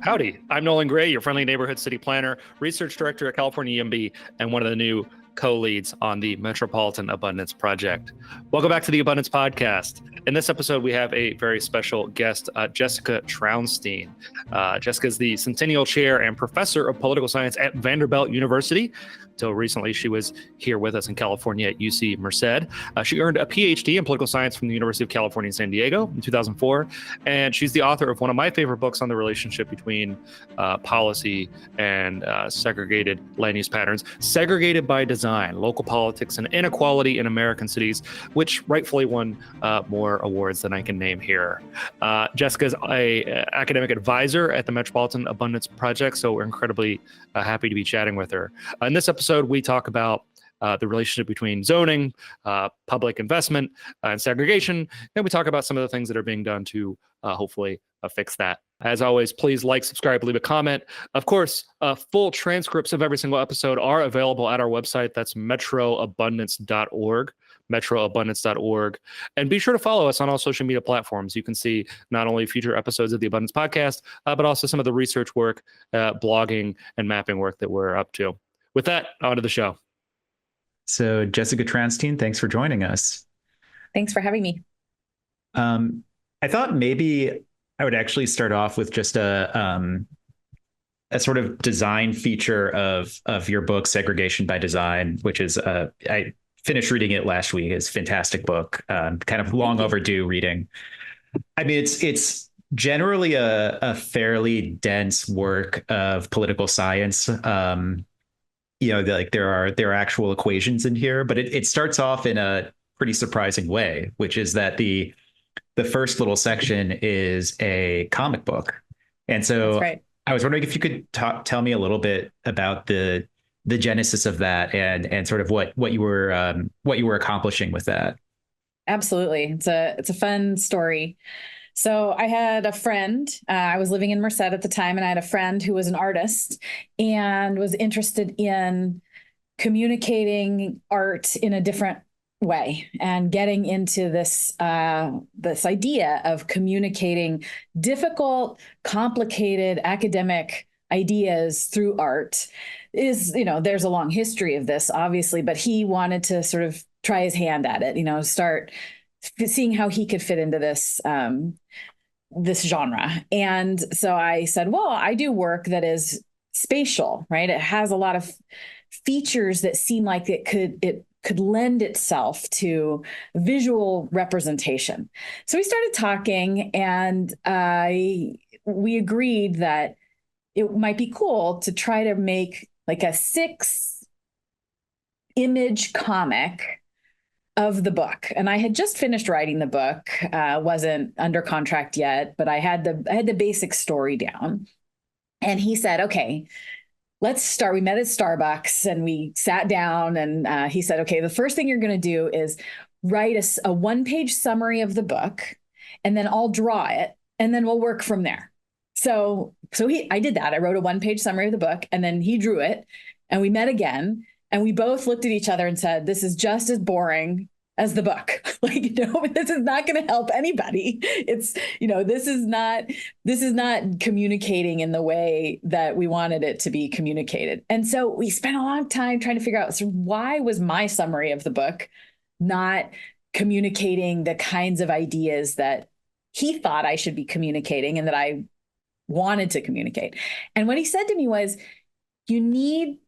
Howdy, I'm Nolan Gray, your friendly neighborhood city planner, research director at California EMB, and one of the new co-leads on the Metropolitan Abundance Project. Welcome back to the Abundance Podcast. In this episode, we have a very special guest, Jessica Trounstine. Jessica is the Centennial Chair and Professor of Political Science at Vanderbilt University. Until recently, she was here with us in California at UC Merced. She earned a PhD in political science from the University of California, San Diego in 2004. And she's the author of one of my favorite books on the relationship between policy and segregated land use patterns, Segregated by Design, Local Politics and Inequality in American Cities, which rightfully won more awards than I can name here. Jessica's an academic advisor at the Metropolitan Abundance Project, so we're incredibly happy to be chatting with her. In this episode, we talk about the relationship between zoning, public investment, and segregation. Then we talk about some of the things that are being done to hopefully fix that. As always, please like, subscribe, leave a comment. Of course, full transcripts of every single episode are available at our website. That's metroabundance.org. metroabundance.org. And be sure to follow us on all social media platforms. You can see not only future episodes of the Abundance Podcast, but also some of the research work, blogging, and mapping work that we're up to. With that, on to the show. So Jessica Trounstine, thanks for joining us. Thanks for having me. I thought maybe I would actually start off with just a sort of design feature of your book, Segregation by Design, which is I finished reading it last week. It's a fantastic book, kind of long overdue reading. I mean, it's generally a fairly dense work of political science. Like there are actual equations in here, but it starts off in a pretty surprising way, which is that the first little section is a comic book. And so that's right. I was wondering if you could tell me a little bit about the genesis of that and sort of what you were accomplishing with that. Absolutely. It's a fun story. So I had a friend, I was living in Merced at the time, and I had a friend who was an artist and was interested in communicating art in a different way and getting into this idea of communicating difficult, complicated academic ideas through art. There's a long history of this, obviously, but he wanted to sort of try his hand at it, start seeing how he could fit into this genre. And so I said, well, I do work that is spatial, right? It has a lot of features that seem like it could lend itself to visual representation. So we started talking, and we agreed that it might be cool to try to make like a 6-image comic of the book. And I had just finished writing the book, wasn't under contract yet, but I had the basic story down. And he said, okay, let's start. We met at Starbucks and we sat down, and he said, okay, the first thing you're going to do is write a 1-page summary of the book, and then I'll draw it, and then we'll work from there. So I did that. I wrote a 1-page summary of the book, and then he drew it, and we met again. And we both looked at each other and said, this is just as boring as the book. This is not going to help anybody. It's, this is not communicating in the way that we wanted it to be communicated. And so we spent a long time trying to figure out, so why was my summary of the book not communicating the kinds of ideas that he thought I should be communicating and that I wanted to communicate? And what he said to me was, you need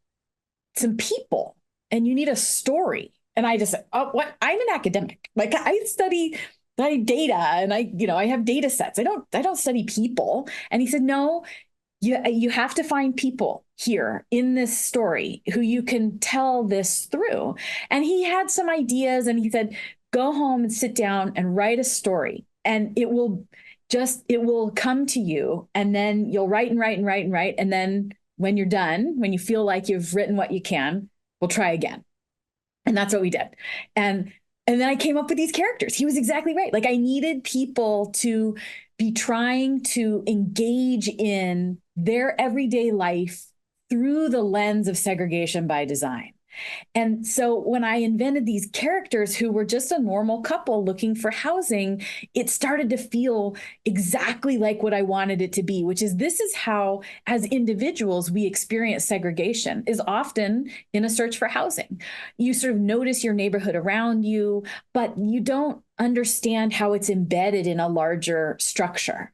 some people and you need a story. And I just said, oh, what? I'm an academic. Like I study data, and I have data sets. I don't study people. And he said, no, you have to find people here in this story who you can tell this through. And he had some ideas, and he said, go home and sit down and write a story, and it will come to you. And then you'll write and write and write and write. And then when you're done, when you feel like you've written what you can, we'll try again. And that's what we did. And then I came up with these characters. He was exactly right. Like I needed people to be trying to engage in their everyday life through the lens of segregation by design. And so when I invented these characters who were just a normal couple looking for housing, it started to feel exactly like what I wanted it to be, which is this is how, as individuals, we experience segregation, is often in a search for housing. You sort of notice your neighborhood around you, but you don't understand how it's embedded in a larger structure.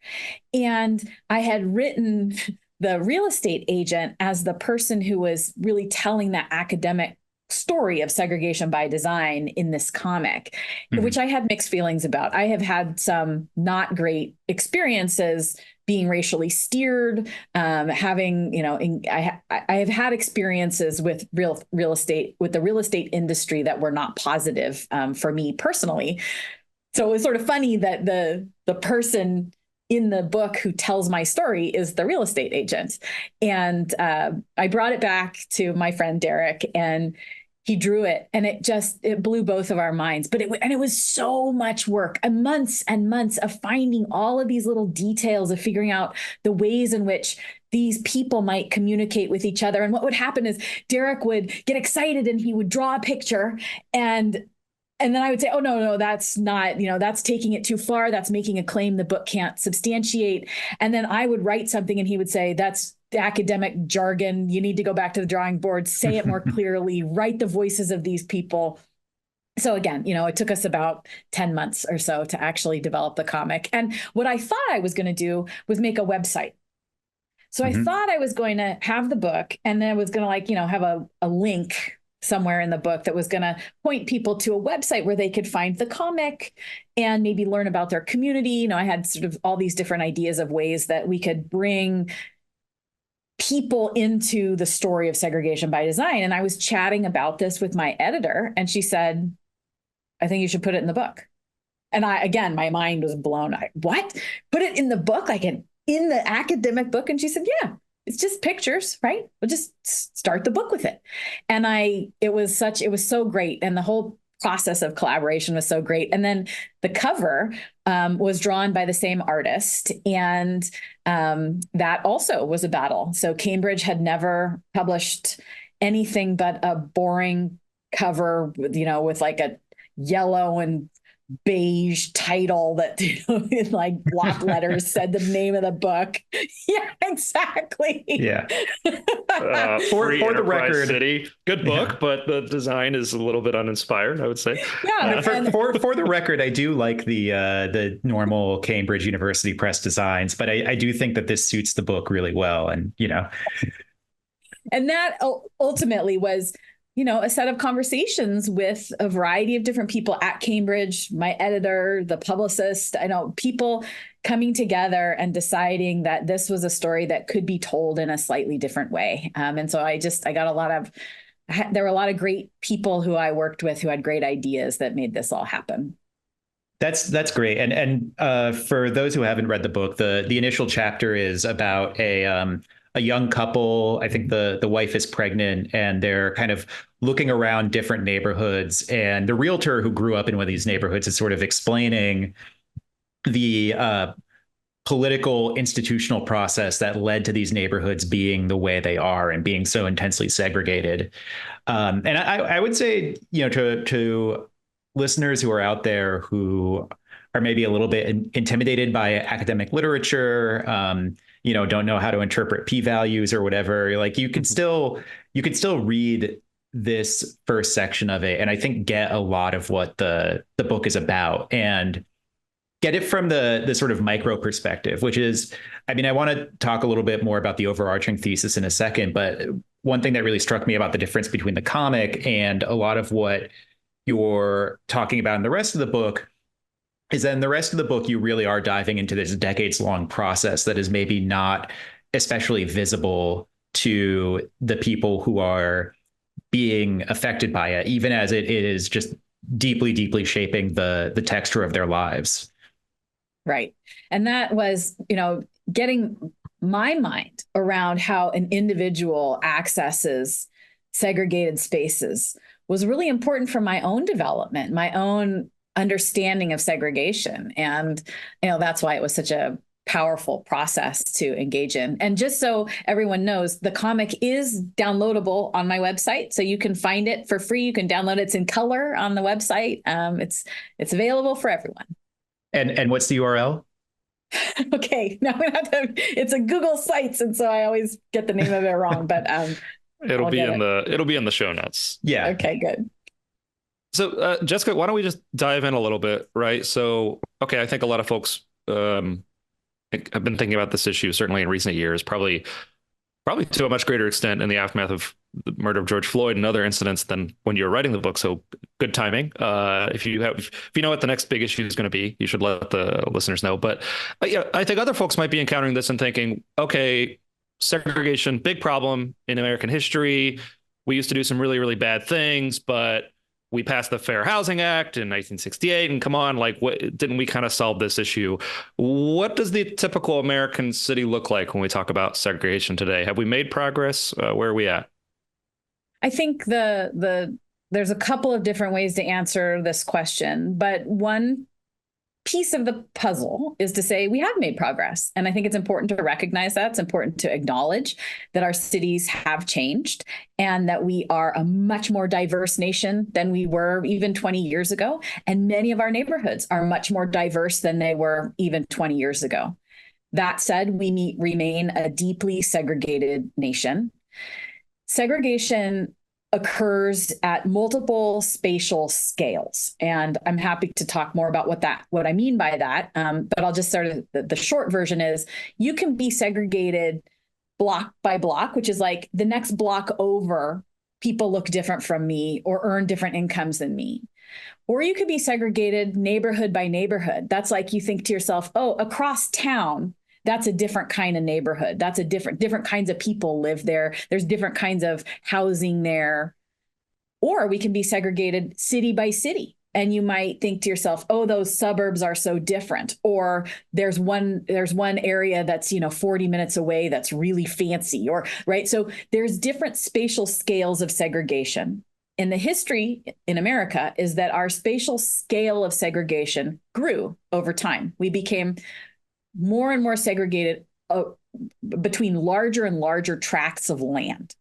And I had written the real estate agent as the person who was really telling that academic story of segregation by design in this comic, which I had mixed feelings about. I have had some not great experiences being racially steered, having, I have had experiences with real estate, with the real estate industry that were not positive for me personally. So it was sort of funny that the person in the book who tells my story is the real estate agent. And I brought it back to my friend Derek, and he drew it, and it blew both of our minds. But it was so much work, and months of finding all of these little details, of figuring out the ways in which these people might communicate with each other. And what would happen is Derek would get excited and he would draw a picture, and then I would say, oh, no, that's not, that's taking it too far. That's making a claim the book can't substantiate. And then I would write something and he would say, that's academic jargon. You need to go back to the drawing board, say it more clearly, write the voices of these people. So again, it took us about 10 months or so to actually develop the comic. And what I thought I was going to do was make a website. So I thought I was going to have the book, and then I was going to have a link somewhere in the book that was going to point people to a website where they could find the comic and maybe learn about their community. I had sort of all these different ideas of ways that we could bring people into the story of segregation by design. And I was chatting about this with my editor, and she said, I think you should put it in the book. And my mind was blown. What? Put it in the book, like in the academic book? And she said, yeah. It's just pictures, right? We'll just start the book with it. And it was so great. And the whole process of collaboration was so great. And then the cover was drawn by the same artist. And that also was a battle. So Cambridge had never published anything but a boring cover, with like a yellow and beige title that in like block letters said the name of the book. Yeah, exactly. Yeah. For the record, City, good book, but the design is a little bit uninspired, I would say. Yeah. For the record, I do like the normal Cambridge University Press designs, but I do think that this suits the book really well, and and that ultimately was a set of conversations with a variety of different people at Cambridge, my editor, the publicist, people coming together and deciding that this was a story that could be told in a slightly different way. And so I got there were a lot of great people who I worked with who had great ideas that made this all happen. That's great. And for those who haven't read the book, the initial chapter is about a young couple. I think the wife is pregnant, and they're kind of looking around different neighborhoods. And the realtor who grew up in one of these neighborhoods is sort of explaining the political institutional process that led to these neighborhoods being the way they are and being so intensely segregated. And I would say, to listeners who are out there who are maybe a little bit intimidated by academic literature, don't know how to interpret p-values or whatever, like you could still read this first section of it, and I think get a lot of what the book is about, and get it from the sort of micro perspective, which is, I want to talk a little bit more about the overarching thesis in a second, but one thing that really struck me about the difference between the comic and a lot of what you're talking about in the rest of the book is that in the rest of the book, you really are diving into this decades-long process that is maybe not especially visible to the people who are being affected by it, even as it is just deeply, deeply shaping the texture of their lives. Right. And that was, getting my mind around how an individual accesses segregated spaces was really important for my own development, my own understanding of segregation. And, that's why it was such a powerful process to engage in. And just so everyone knows, the comic is downloadable on my website. So you can find it for free. You can download it. It's in color on the website. It's available for everyone. And what's the URL? Okay, now it's a Google Sites, and so I always get the name of it wrong. But it'll be in the show notes. Yeah. Okay, good. So Jessica, why don't we just dive in a little bit, right? So, okay, I think a lot of folks have been thinking about this issue certainly in recent years, probably to a much greater extent in the aftermath of the murder of George Floyd and other incidents than when you were writing the book. So good timing. If you know what the next big issue is going to be, you should let the listeners know. But yeah, I think other folks might be encountering this and thinking, okay, segregation, big problem in American history. We used to do some really, really bad things, but we passed the Fair Housing Act in 1968, and come on, like, what didn't we kind of solve this issue? What does the typical American city look like when we talk about segregation today? Have we made progress? Where are we at? I think there's a couple of different ways to answer this question, but one piece of the puzzle is to say we have made progress. And I think it's important to recognize that. It's important to acknowledge that our cities have changed and that we are a much more diverse nation than we were even 20 years ago. And many of our neighborhoods are much more diverse than they were even 20 years ago. That said, we remain a deeply segregated nation. Segregation occurs at multiple spatial scales. And I'm happy to talk more about what I mean by that. But I'll just start the short version is you can be segregated block by block, which is like the next block over, people look different from me or earn different incomes than me. Or you could be segregated neighborhood by neighborhood. That's like you think to yourself, oh, across town, that's a different kind of neighborhood. That's a different kinds of people live there. There's different kinds of housing there. Or we can be segregated city by city. And you might think to yourself, oh, those suburbs are so different. Or there's one area that's, 40 minutes away that's really fancy, or right. So there's different spatial scales of segregation. And the history in America is that our spatial scale of segregation grew over time. We became more and more segregated between larger and larger tracts of land.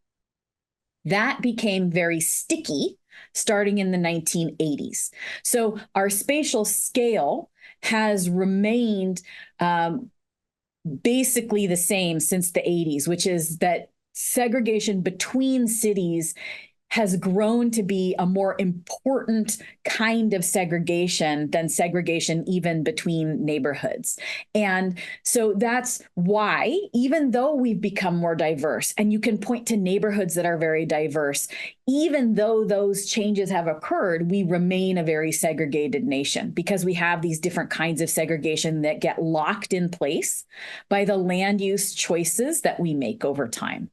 That became very sticky starting in the 1980s. So our spatial scale has remained basically the same since the 80s, which is that segregation between cities has grown to be a more important kind of segregation than segregation even between neighborhoods. And so that's why, even though we've become more diverse, and you can point to neighborhoods that are very diverse, even though those changes have occurred, we remain a very segregated nation because we have these different kinds of segregation that get locked in place by the land use choices that we make over time.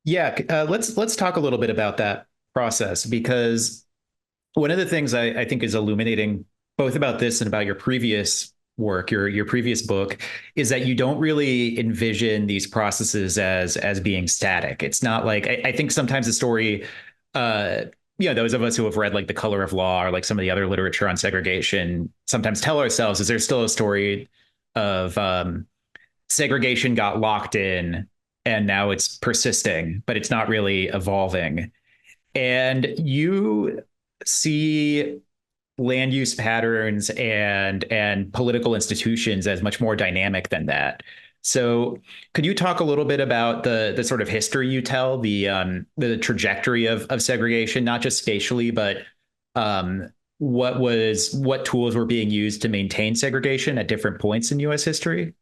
Yeah, let's talk a little bit about that process, because one of the things I think is illuminating both about this and about your previous work, your previous book, is that you don't really envision these processes as being static. It's not like I think sometimes the story, those of us who have read like The Color of Law or like some of the other literature on segregation sometimes tell ourselves is there's still a story of segregation got locked in and now it's persisting, but it's not really evolving. And you see land use patterns and political institutions as much more dynamic than that. So could you talk a little bit about the sort of history you tell, the trajectory of segregation, not just spatially, but what tools were being used to maintain segregation at different points in U.S. history?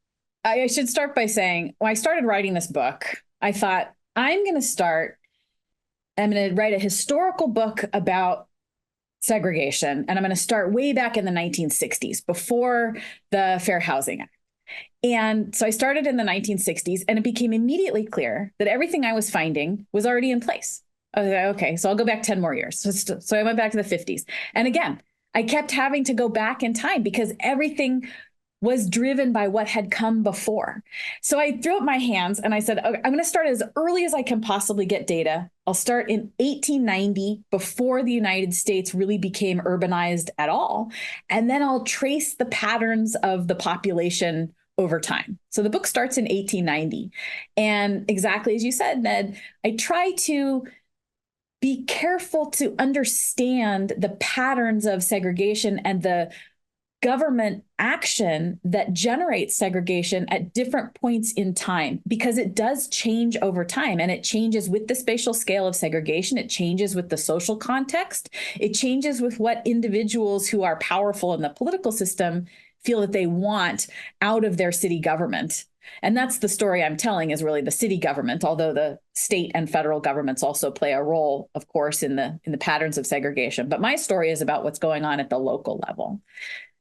I should start by saying, when I started writing this book, I thought, I'm going to write a historical book about segregation, and I'm going to start way back in the 1960s, before the Fair Housing Act. And so I started in the 1960s, and it became immediately clear that everything I was finding was already in place. I was like, okay, so I'll go back 10 more years. So I went back to the 50s. And again, I kept having to go back in time because everything was driven by what had come before. So I threw up my hands and I said, okay, I'm going to start as early as I can possibly get data. I'll start in 1890, before the United States really became urbanized at all. And then I'll trace the patterns of the population over time. So the book starts in 1890. And exactly as you said, Ned, I try to be careful to understand the patterns of segregation and the government action that generates segregation at different points in time, because it does change over time, and it changes with the spatial scale of segregation. It changes with the social context. It changes with what individuals who are powerful in the political system feel that they want out of their city government. And that's the story I'm telling, is really the city government, although the state and federal governments also play a role, of course, in the patterns of segregation. But my story is about what's going on at the local level.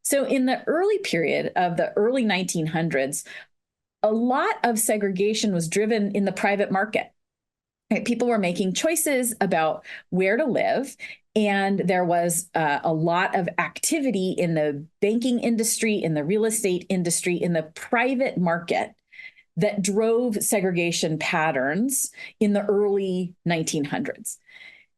So in the early period of the early 1900s, a lot of segregation was driven in the private market. Right? People were making choices about where to live, and there was a lot of activity in the banking industry, in the real estate industry, in the private market that drove segregation patterns in the early 1900s.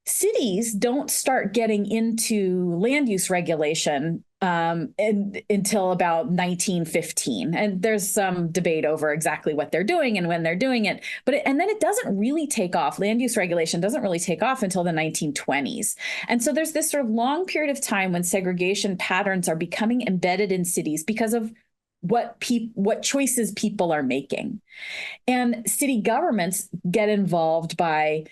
Cities don't start getting into land use regulation until about 1915. And there's some debate over exactly what they're doing and when they're doing it. And then it doesn't really take off. Land use regulation doesn't really take off until the 1920s. And so there's this sort of long period of time when segregation patterns are becoming embedded in cities because of what choices people are making. And city governments get involved by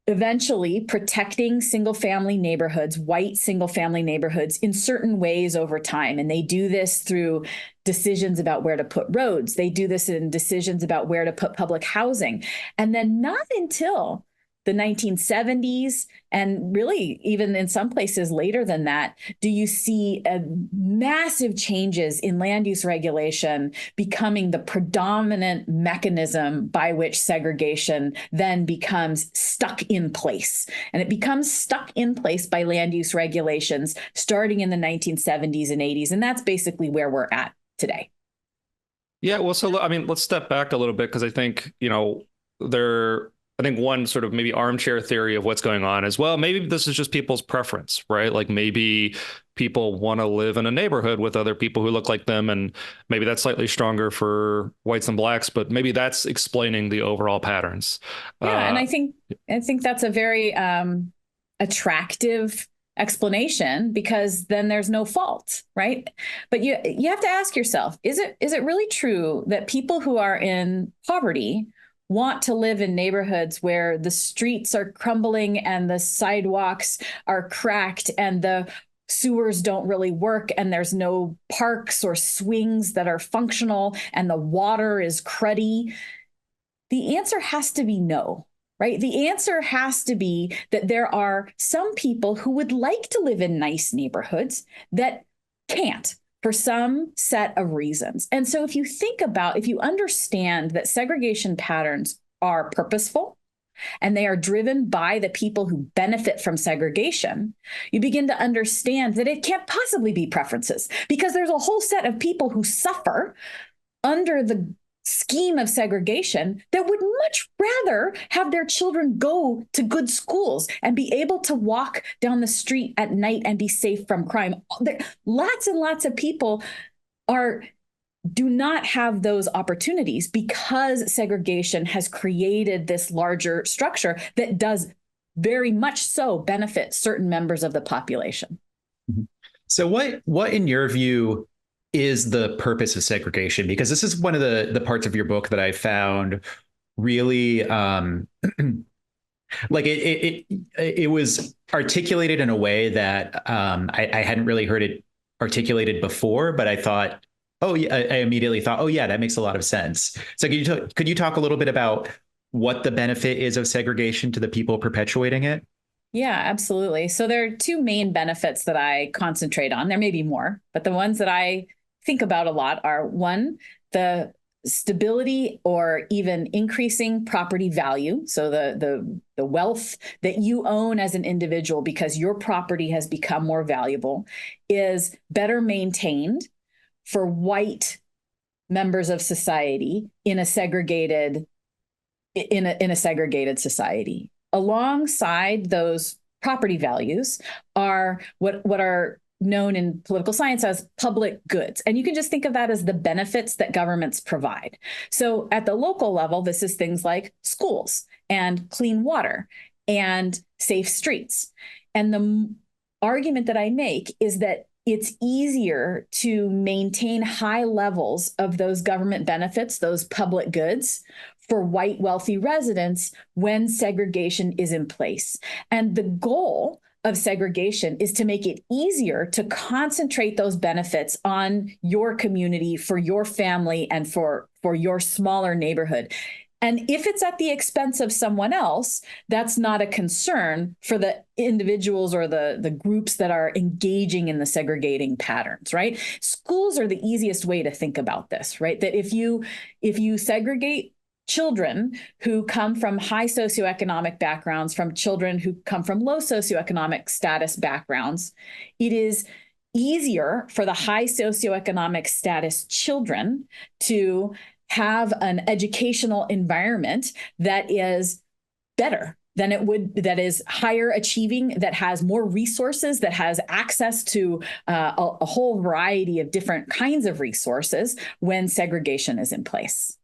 eventually protecting single-family neighborhoods, white single-family neighborhoods, in certain ways over time. And they do this through decisions about where to put roads. They do this in decisions about where to put public housing. And then not until the 1970s, and really even in some places later than that, do you see massive changes in land use regulation becoming the predominant mechanism by which segregation then becomes stuck in place. And it becomes stuck in place by land use regulations starting in the 1970s and 80s. And that's basically where we're at today. Yeah, well, so I mean, let's step back a little bit, because I think, I think one sort of maybe armchair theory of what's going on is, well, maybe this is just people's preference, right? Like maybe people want to live in a neighborhood with other people who look like them, and maybe that's slightly stronger for whites and blacks, but maybe that's explaining the overall patterns. Yeah, and I think that's a very attractive explanation, because then there's no fault, right? But you have to ask yourself, is it really true that people who are in poverty want to live in neighborhoods where the streets are crumbling and the sidewalks are cracked and the sewers don't really work and there's no parks or swings that are functional and the water is cruddy? The answer has to be no, right? The answer has to be that there are some people who would like to live in nice neighborhoods that can't, for some set of reasons. And so if you understand that segregation patterns are purposeful and they are driven by the people who benefit from segregation, you begin to understand that it can't possibly be preferences, because there's a whole set of people who suffer under the scheme of segregation that would much rather have their children go to good schools and be able to walk down the street at night and be safe from crime. Lots and lots of people do not have those opportunities because segregation has created this larger structure that does very much so benefit certain members of the population. So what in your view is the purpose of segregation? Because this is one of the parts of your book that I found really like it was articulated in a way that I hadn't really heard it articulated before, but I thought, I immediately thought, oh yeah, that makes a lot of sense. So could you talk a little bit about what the benefit is of segregation to the people perpetuating it? Yeah, absolutely. So there are two main benefits that I concentrate on. There may be more, but the ones that I think about a lot are, one, the stability or even increasing property value. So the wealth that you own as an individual because your property has become more valuable is better maintained for white members of society in a segregated alongside those property values are what are known in political science as public goods. And you can just think of that as the benefits that governments provide. So at the local level, this is things like schools and clean water and safe streets. And the argument that I make is that it's easier to maintain high levels of those government benefits, those public goods, for white wealthy residents when segregation is in place. And the goal of segregation is to make it easier to concentrate those benefits on your community, for your family, and for your smaller neighborhood. And if it's at the expense of someone else, that's not a concern for the individuals or the groups that are engaging in the segregating patterns, right? Schools are the easiest way to think about this, right? That if you segregate children who come from high socioeconomic backgrounds from children who come from low socioeconomic status backgrounds, it is easier for the high socioeconomic status children to have an educational environment that is better than it would, that is higher achieving, that has more resources, that has access to a whole variety of different kinds of resources when segregation is in place.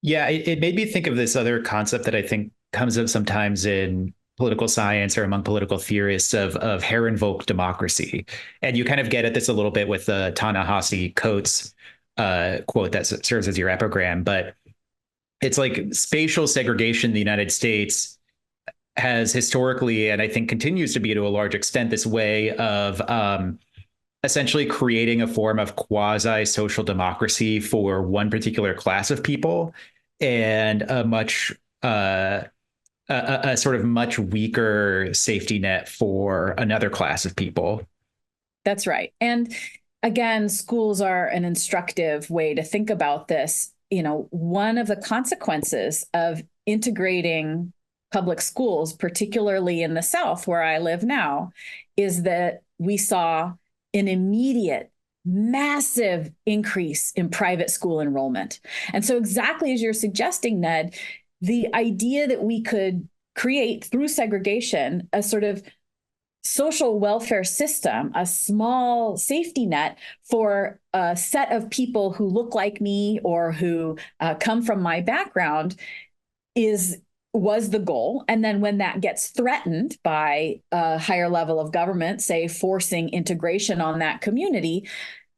Yeah, it made me think of this other concept that I think comes up sometimes in political science or among political theorists of Herrenvolk democracy. And you kind of get at this a little bit with the Ta-Nehisi Coates quote that serves as your epigram, but it's like spatial segregation in the United States has historically, and I think continues to be to a large extent, this way of essentially creating a form of quasi-social democracy for one particular class of people and a sort of much weaker safety net for another class of people. That's right. And again, schools are an instructive way to think about this. You know, one of the consequences of integrating public schools, particularly in the South where I live now, is that we saw an immediate, massive increase in private school enrollment. And so exactly as you're suggesting, Ned, the idea that we could create through segregation a sort of social welfare system, a small safety net for a set of people who look like me or who come from my background was the goal. And then when that gets threatened by a higher level of government, say forcing integration on that community,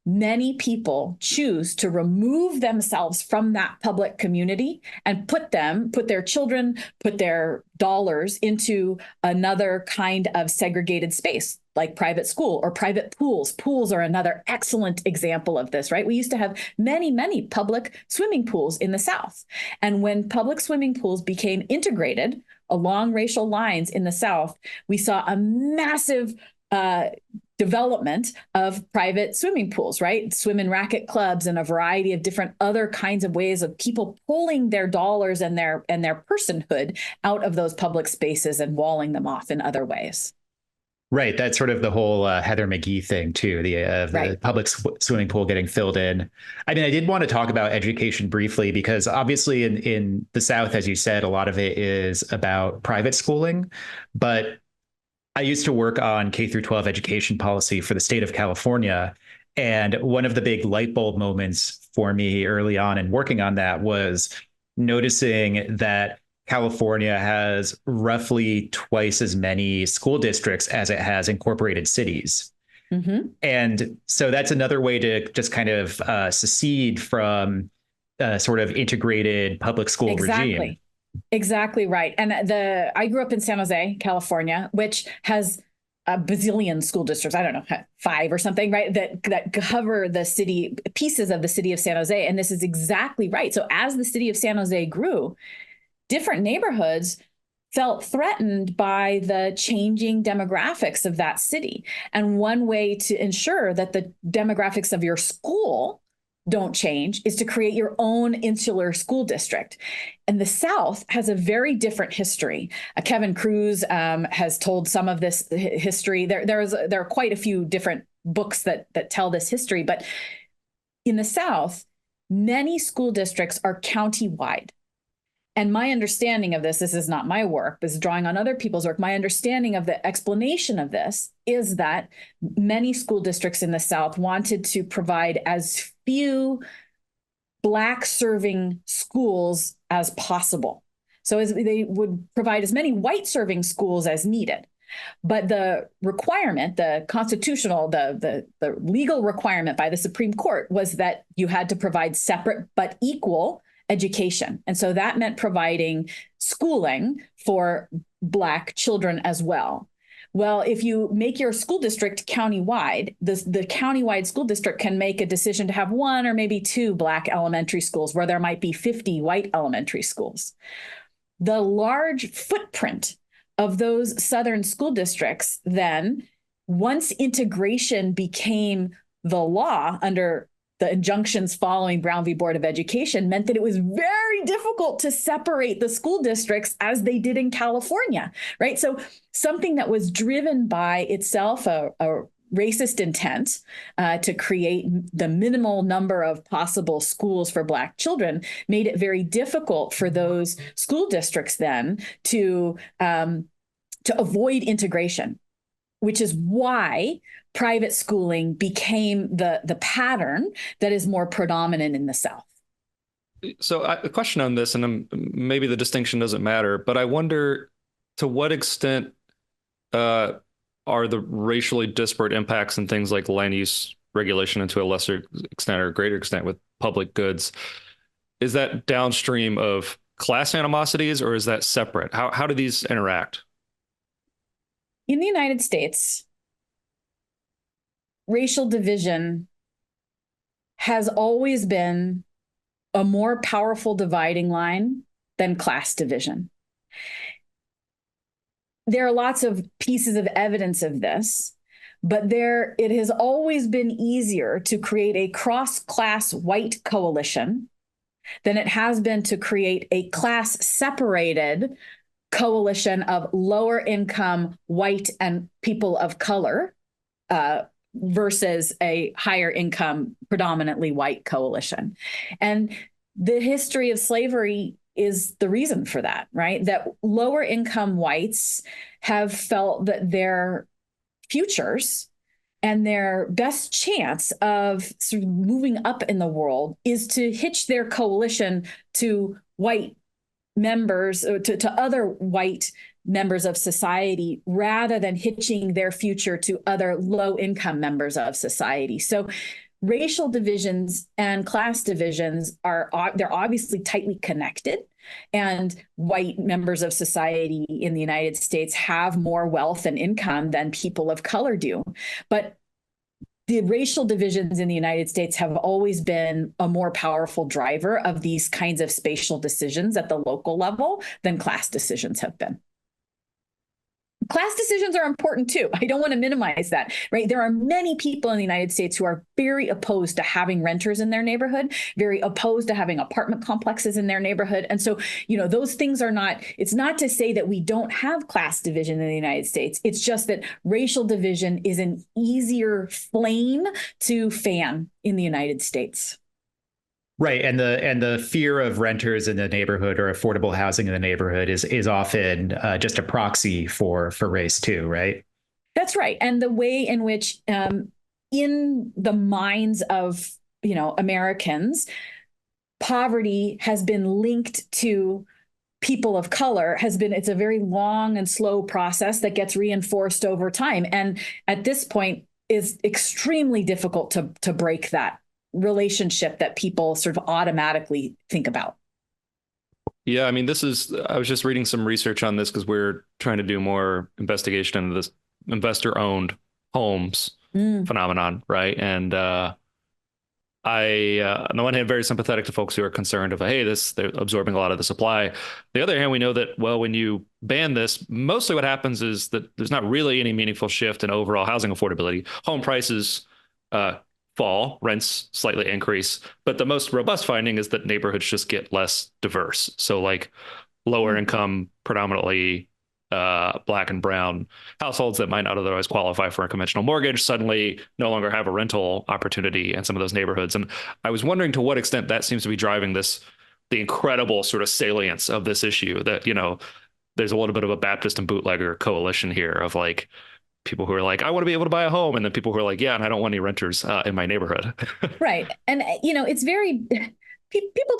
many people choose to remove themselves from that public community and put their children, put their dollars into another kind of segregated space, like private school or private pools. Pools are another excellent example of this, right? We used to have many, many public swimming pools in the South. And when public swimming pools became integrated along racial lines in the South, we saw a massive development of private swimming pools, right? Swim and racket clubs and a variety of different other kinds of ways of people pulling their dollars and their personhood out of those public spaces and walling them off in other ways. Right. That's sort of the whole Heather McGhee thing, too, the right. public swimming pool getting filled in. I mean, I did want to talk about education briefly, because obviously in the South, as you said, a lot of it is about private schooling. But I used to work on K through 12 education policy for the state of California. And one of the big light bulb moments for me early on in working on that was noticing that California has roughly twice as many school districts as it has incorporated cities. Mm-hmm. And so that's another way to just kind of secede from a sort of integrated public school regime. Exactly right. And I grew up in San Jose, California, which has a bazillion school districts. I don't know, 5 or something, right? That cover the city, pieces of the city of San Jose. And this is exactly right. So as the city of San Jose grew, different neighborhoods felt threatened by the changing demographics of that city. And one way to ensure that the demographics of your school don't change is to create your own insular school district. And the South has a very different history. Kevin Cruz has told some of this history. There are quite a few different books that tell this history. But in the South, many school districts are county-wide. And my understanding of this is not my work, this is drawing on other people's work. My understanding of the explanation of this is that many school districts in the South wanted to provide as few Black serving schools as possible. So as they would provide as many white serving schools as needed. But the requirement, the constitutional, the legal requirement by the Supreme Court was that you had to provide separate but equal education. And so that meant providing schooling for Black children as well. Well, if you make your school district countywide, the countywide school district can make a decision to have one or maybe two Black elementary schools where there might be 50 white elementary schools. The large footprint of those Southern school districts then, once integration became the law under the injunctions following Brown v. Board of Education, meant that it was very difficult to separate the school districts as they did in California, right? So something that was driven by itself a racist intent to create the minimal number of possible schools for Black children made it very difficult for those school districts then to avoid integration, which is why private schooling became the pattern that is more predominant in the South. So a question on this, and maybe the distinction doesn't matter, but I wonder to what extent are the racially disparate impacts and things like land use regulation, and to a lesser extent or greater extent with public goods, is that downstream of class animosities, or is that separate? How do these interact? In the United States, racial division has always been a more powerful dividing line than class division. There are lots of pieces of evidence of this, but it has always been easier to create a cross-class white coalition than it has been to create a class-separated coalition of lower income white and people of color versus a higher income predominantly white coalition. And the history of slavery is the reason for that, right? That lower income whites have felt that their futures and their best chance of sort of moving up in the world is to hitch their coalition to white members, to other white members of society, rather than hitching their future to other low-income members of society. So racial divisions and class divisions they're obviously tightly connected, and white members of society in the United States have more wealth and income than people of color do. But the racial divisions in the United States have always been a more powerful driver of these kinds of spatial decisions at the local level than class decisions have been. Class decisions are important too. I don't want to minimize that, right? There are many people in the United States who are very opposed to having renters in their neighborhood, very opposed to having apartment complexes in their neighborhood. And so, those things it's not to say that we don't have class division in the United States. It's just that racial division is an easier flame to fan in the United States. Right. And the fear of renters in the neighborhood or affordable housing in the neighborhood is often just a proxy for race too, right? That's right. And the way in which in the minds of, Americans, poverty has been linked to people of color it's a very long and slow process that gets reinforced over time. And at this point is extremely difficult to break that relationship that people sort of automatically think about. Yeah, I mean, I was just reading some research on this because we're trying to do more investigation into this investor-owned homes phenomenon, right? And I, on the one hand, very sympathetic to folks who are concerned of, hey, they're absorbing a lot of the supply. On the other hand, we know that, well, when you ban this, mostly what happens is that there's not really any meaningful shift in overall housing affordability. Home prices fall, rents slightly increase, but the most robust finding is that neighborhoods just get less diverse. So like lower income, predominantly Black and brown households that might not otherwise qualify for a conventional mortgage suddenly no longer have a rental opportunity in some of those neighborhoods. And I was wondering to what extent that seems to be driving this the incredible sort of salience of this issue that, there's a little bit of a Baptist and bootlegger coalition here of like people who are like, I want to be able to buy a home. And then people who are like, yeah, and I don't want any renters in my neighborhood. Right. And, it's very, people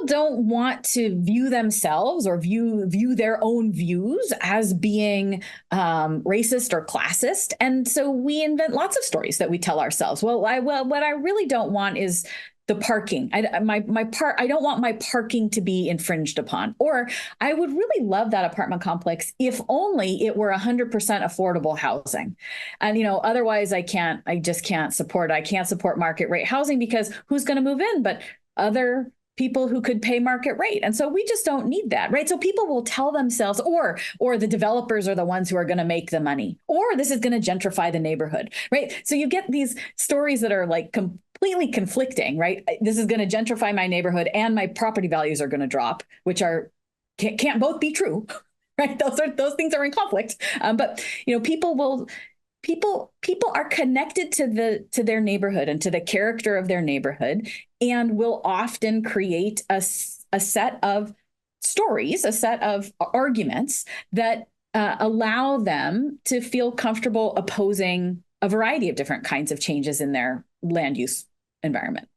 don't want to view themselves or view their own views as being racist or classist. And so we invent lots of stories that we tell ourselves. Well, what I really don't want is the parking. I don't want my parking to be infringed upon. Or I would really love that apartment complex if only it were 100% affordable housing. And, otherwise I just can't support market rate housing because who's going to move in but other people who could pay market rate. And so we just don't need that, right? So people will tell themselves, or the developers are the ones who are going to make the money, or this is going to gentrify the neighborhood, right? So you get these stories that are like completely conflicting, right? This is going to gentrify my neighborhood and my property values are going to drop, which can't both be true, right? Those things are in conflict. But people are connected to their neighborhood and to the character of their neighborhood, and will often create a set of stories, a set of arguments that allow them to feel comfortable opposing a variety of different kinds of changes in their land use environment.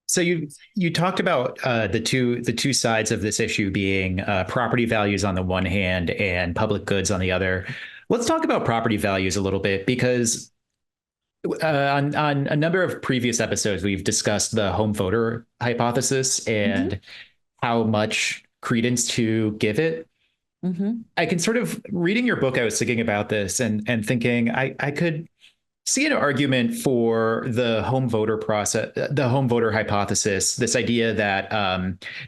So you talked about the two sides of this issue being property values on the one hand and public goods on the other. Let's talk about property values a little bit, because on a number of previous episodes, we've discussed the home voter hypothesis and how much credence to give it. I can sort of, reading your book, I was thinking about this and thinking I could see an argument for the home voter process, the home voter hypothesis, this idea that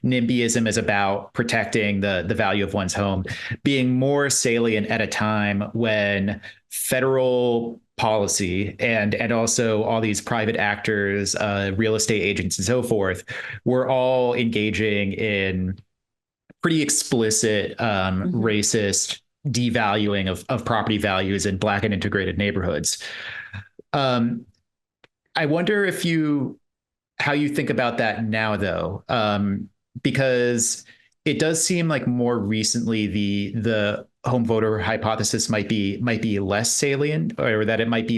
NIMBYism is about protecting the value of one's home, being more salient at a time when federal policy and also all these private actors, real estate agents and so forth, were all engaging in pretty explicit racist devaluing of property values in Black and integrated neighborhoods. I wonder how you think about that now, though, because it does seem like more recently the home voter hypothesis might be less salient, or that it might be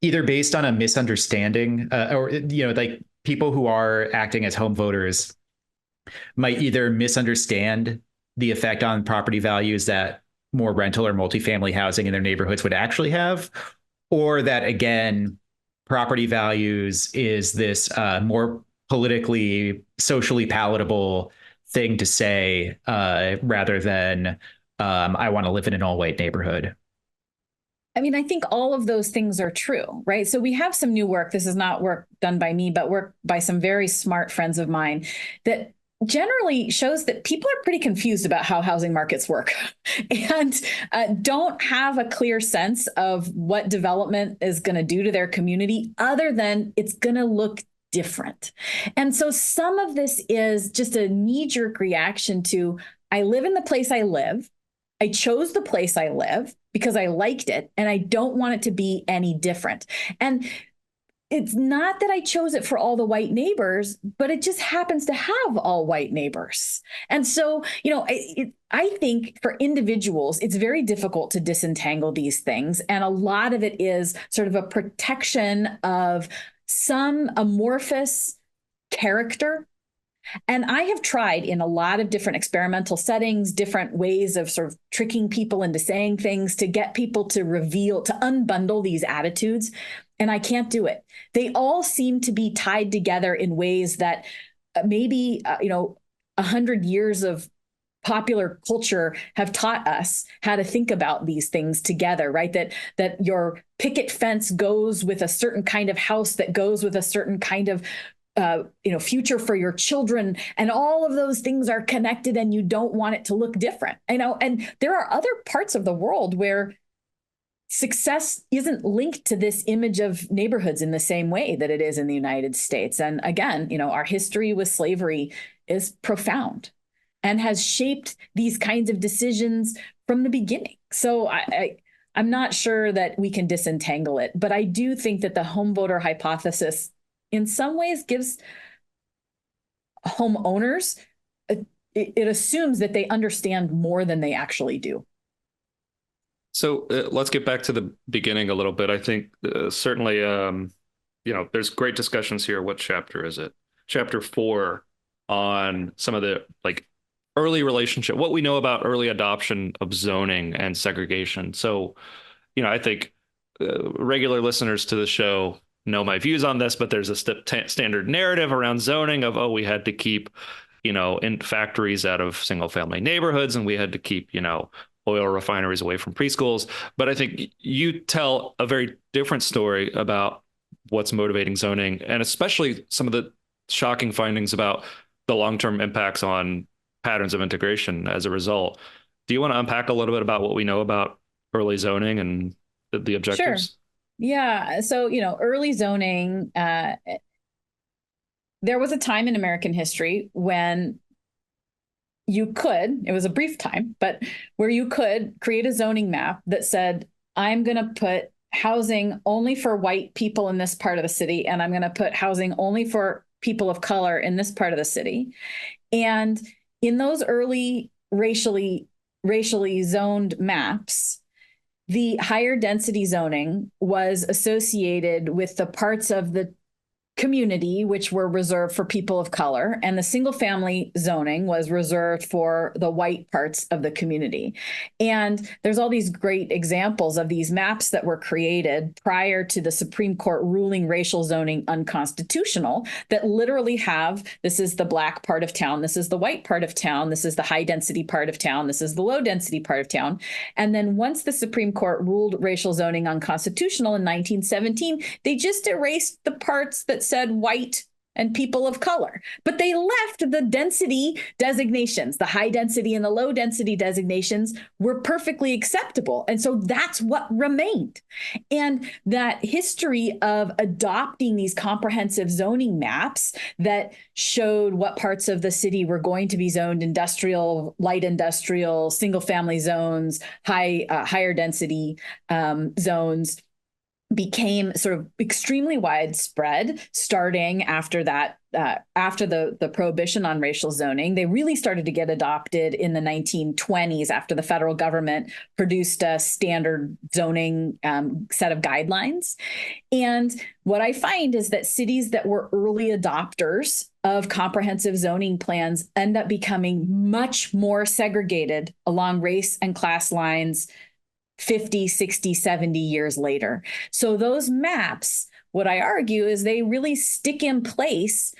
either based on a misunderstanding, or like people who are acting as home voters might either misunderstand the effect on property values that more rental or multifamily housing in their neighborhoods would actually have, or that, again, property values is this more politically, socially palatable thing to say rather than I want to live in an all-white neighborhood. I mean, I think all of those things are true, right? So we have some new work. This is not work done by me, but work by some very smart friends of mine that generally shows that people are pretty confused about how housing markets work and don't have a clear sense of what development is going to do to their community other than it's going to look different. And so some of this is just a knee-jerk reaction to, I live in the place I live. I chose the place I live because I liked it, and I don't want it to be any different. And it's not that I chose it for all the white neighbors, but it just happens to have all white neighbors. And so, I think for individuals, it's very difficult to disentangle these things. And a lot of it is sort of a protection of some amorphous character. And I have tried in a lot of different experimental settings, different ways of sort of tricking people into saying things to get people to unbundle these attitudes. And I can't do it. They all seem to be tied together in ways that maybe, 100 years of popular culture have taught us how to think about these things together, right? That your picket fence goes with a certain kind of house that goes with a certain kind of future for your children, and all of those things are connected, and you don't want it to look different. And there are other parts of the world where success isn't linked to this image of neighborhoods in the same way that it is in the United States. And again, our history with slavery is profound and has shaped these kinds of decisions from the beginning. So I'm not sure that we can disentangle it, but I do think that the home voter hypothesis in some ways gives homeowners, it assumes that they understand more than they actually do. So let's get back to the beginning a little bit. I think certainly, there's great discussions here. What chapter is it? Chapter 4 on some of the early relationship, what we know about early adoption of zoning and segregation. So, I think regular listeners to the show know my views on this, but there's a standard narrative around zoning of, we had to keep, in factories out of single family neighborhoods, and we had to keep, oil refineries away from preschools. But I think you tell a very different story about what's motivating zoning, and especially some of the shocking findings about the long-term impacts on patterns of integration as a result. Do you want to unpack a little bit about what we know about early zoning and the objectives? Sure. Yeah. So, early zoning, there was a time in American history when it was a brief time, but where you could create a zoning map that said, I'm going to put housing only for white people in this part of the city, and I'm going to put housing only for people of color in this part of the city. And in those early racially zoned maps, the higher density zoning was associated with the parts of the community which were reserved for people of color, and the single family zoning was reserved for the white parts of the community. And there's all these great examples of these maps that were created prior to the Supreme Court ruling racial zoning unconstitutional, that literally have, this is the black part of town, this is the white part of town, this is the high density part of town, this is the low density part of town. And then once the Supreme Court ruled racial zoning unconstitutional in 1917, they just erased the parts that said white and people of color, but they left the density designations. The high density and the low density designations were perfectly acceptable. And so that's what remained. And that history of adopting these comprehensive zoning maps that showed what parts of the city were going to be zoned industrial, light industrial, single family zones, higher density zones, became sort of extremely widespread starting after that, after the prohibition on racial zoning. They really started to get adopted in the 1920s after the federal government produced a standard zoning set of guidelines. And what I find is that cities that were early adopters of comprehensive zoning plans end up becoming much more segregated along race and class lines 50, 60, 70 years later. So those maps, what I argue is they really stick in place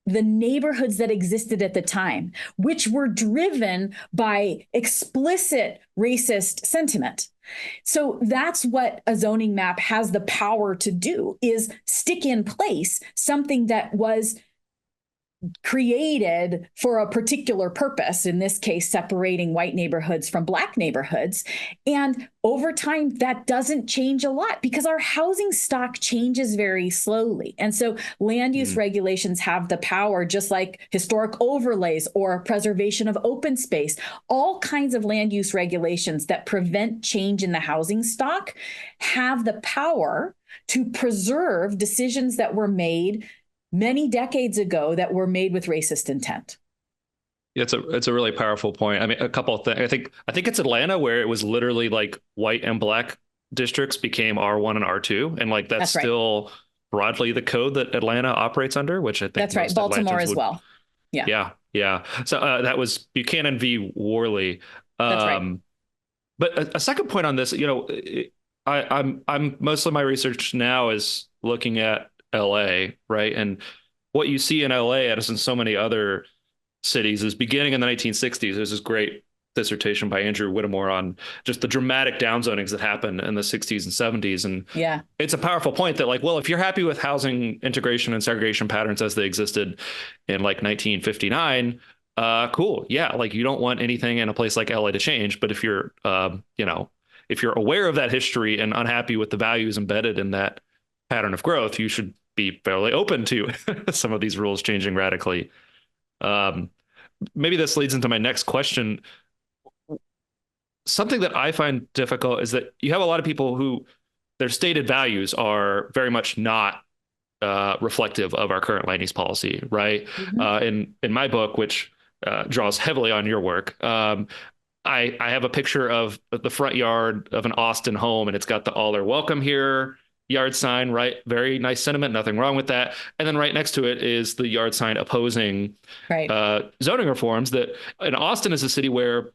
the neighborhoods that existed at the time, which were driven by explicit racist sentiment. So that's what a zoning map has the power to do, is stick in place something that was created for a particular purpose, in this case, separating white neighborhoods from black neighborhoods. And over time, that doesn't change a lot because our housing stock changes very slowly. And so land use regulations have the power, just like historic overlays or preservation of open space, all kinds of land use regulations that prevent change in the housing stock have the power to preserve decisions that were made many decades ago that were made with racist intent. It's a really powerful point. I mean, a couple of things. I think it's Atlanta where it was literally like white and black districts became R1 and R2, and that's right. still broadly the code that Atlanta operates under, which I think that's right. Baltimore as well. Yeah. So that was Buchanan v. Worley. That's right. But a second point on this, I'm most of my research now is looking at LA, right? And what you see in LA, as in so many other cities, is beginning in the 1960s. There's this great dissertation by Andrew Whittemore on just the dramatic downzonings that happened in the 60s and 70s. And it's a powerful point that if you're happy with housing integration and segregation patterns as they existed in 1959, cool. Yeah. You don't want anything in a place like LA to change. But if you're, if you're aware of that history and unhappy with the values embedded in that pattern of growth, you should be fairly open to some of these rules changing radically. Maybe this leads into my next question. Something that I find difficult is that you have a lot of people who their stated values are very much not reflective of our current land use policy, right? In my book, which draws heavily on your work, I have a picture of the front yard of an Austin home, and it's got the "All are welcome here" yard sign, right? Very nice sentiment, nothing wrong with that. And then right next to it is the yard sign opposing zoning reforms. That in Austin is a city where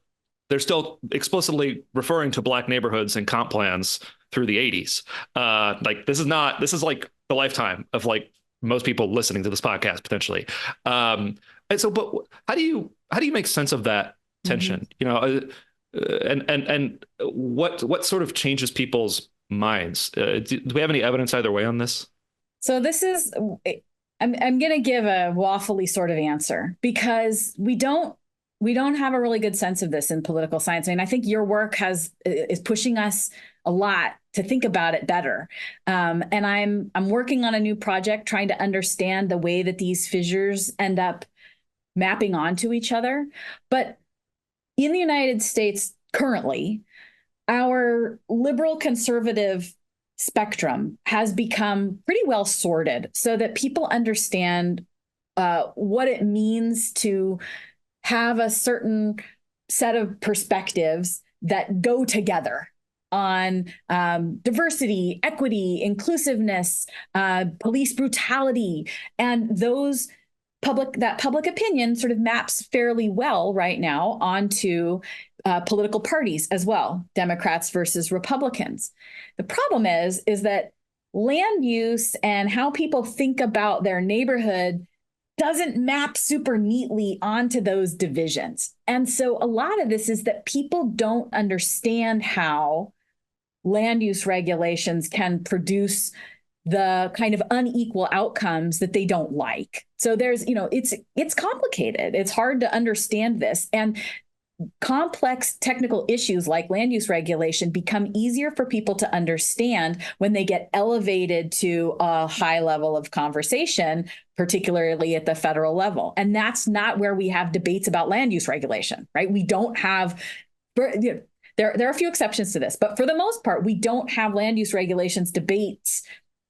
they're still explicitly referring to Black neighborhoods and comp plans through the 80s. Like this is like the lifetime of like most people listening to this podcast potentially. And so, but how do you make sense of that tension? You know, and what sort of changes people's minds? Do we have any evidence either way on this? So this is, I'm going to give a waffly sort of answer because we don't have a really good sense of this in political science. I mean, I think your work is pushing us a lot to think about it better. And I'm working on a new project trying to understand the way that these fissures end up mapping onto each other. But in the United States currently, our liberal conservative spectrum has become pretty well sorted so that people understand what it means to have a certain set of perspectives that go together on diversity, equity, inclusiveness, police brutality, and that public opinion sort of maps fairly well right now onto political parties as well, Democrats versus Republicans. The problem is that land use and how people think about their neighborhood doesn't map super neatly onto those divisions. And so a lot of this is that people don't understand how land use regulations can produce the kind of unequal outcomes that they don't like. So there's, it's complicated. It's hard to understand this. And complex technical issues like land use regulation become easier for people to understand when they get elevated to a high level of conversation, particularly at the federal level. And that's not where we have debates about land use regulation, right? We don't have, there are a few exceptions to this, but for the most part, we don't have land use regulations debates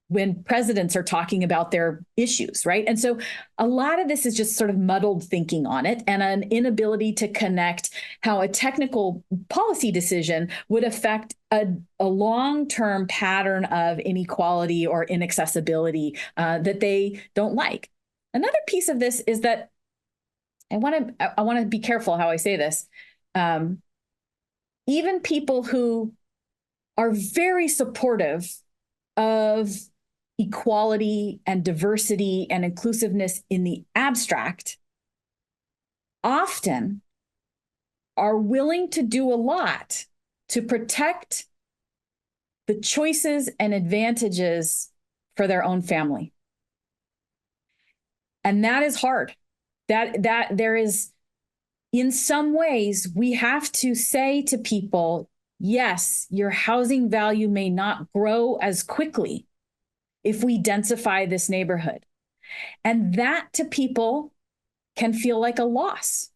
when presidents are talking about their issues, right? And so a lot of this is just sort of muddled thinking on it and an inability to connect how a technical policy decision would affect a long-term pattern of inequality or inaccessibility that they don't like. Another piece of this is that I want to be careful how I say this. Even people who are very supportive of equality and diversity and inclusiveness in the abstract often are willing to do a lot to protect the choices and advantages for their own family. And that is hard. That there is, in some ways, we have to say to people, yes, your housing value may not grow as quickly if we densify this neighborhood. And that to people can feel like a loss.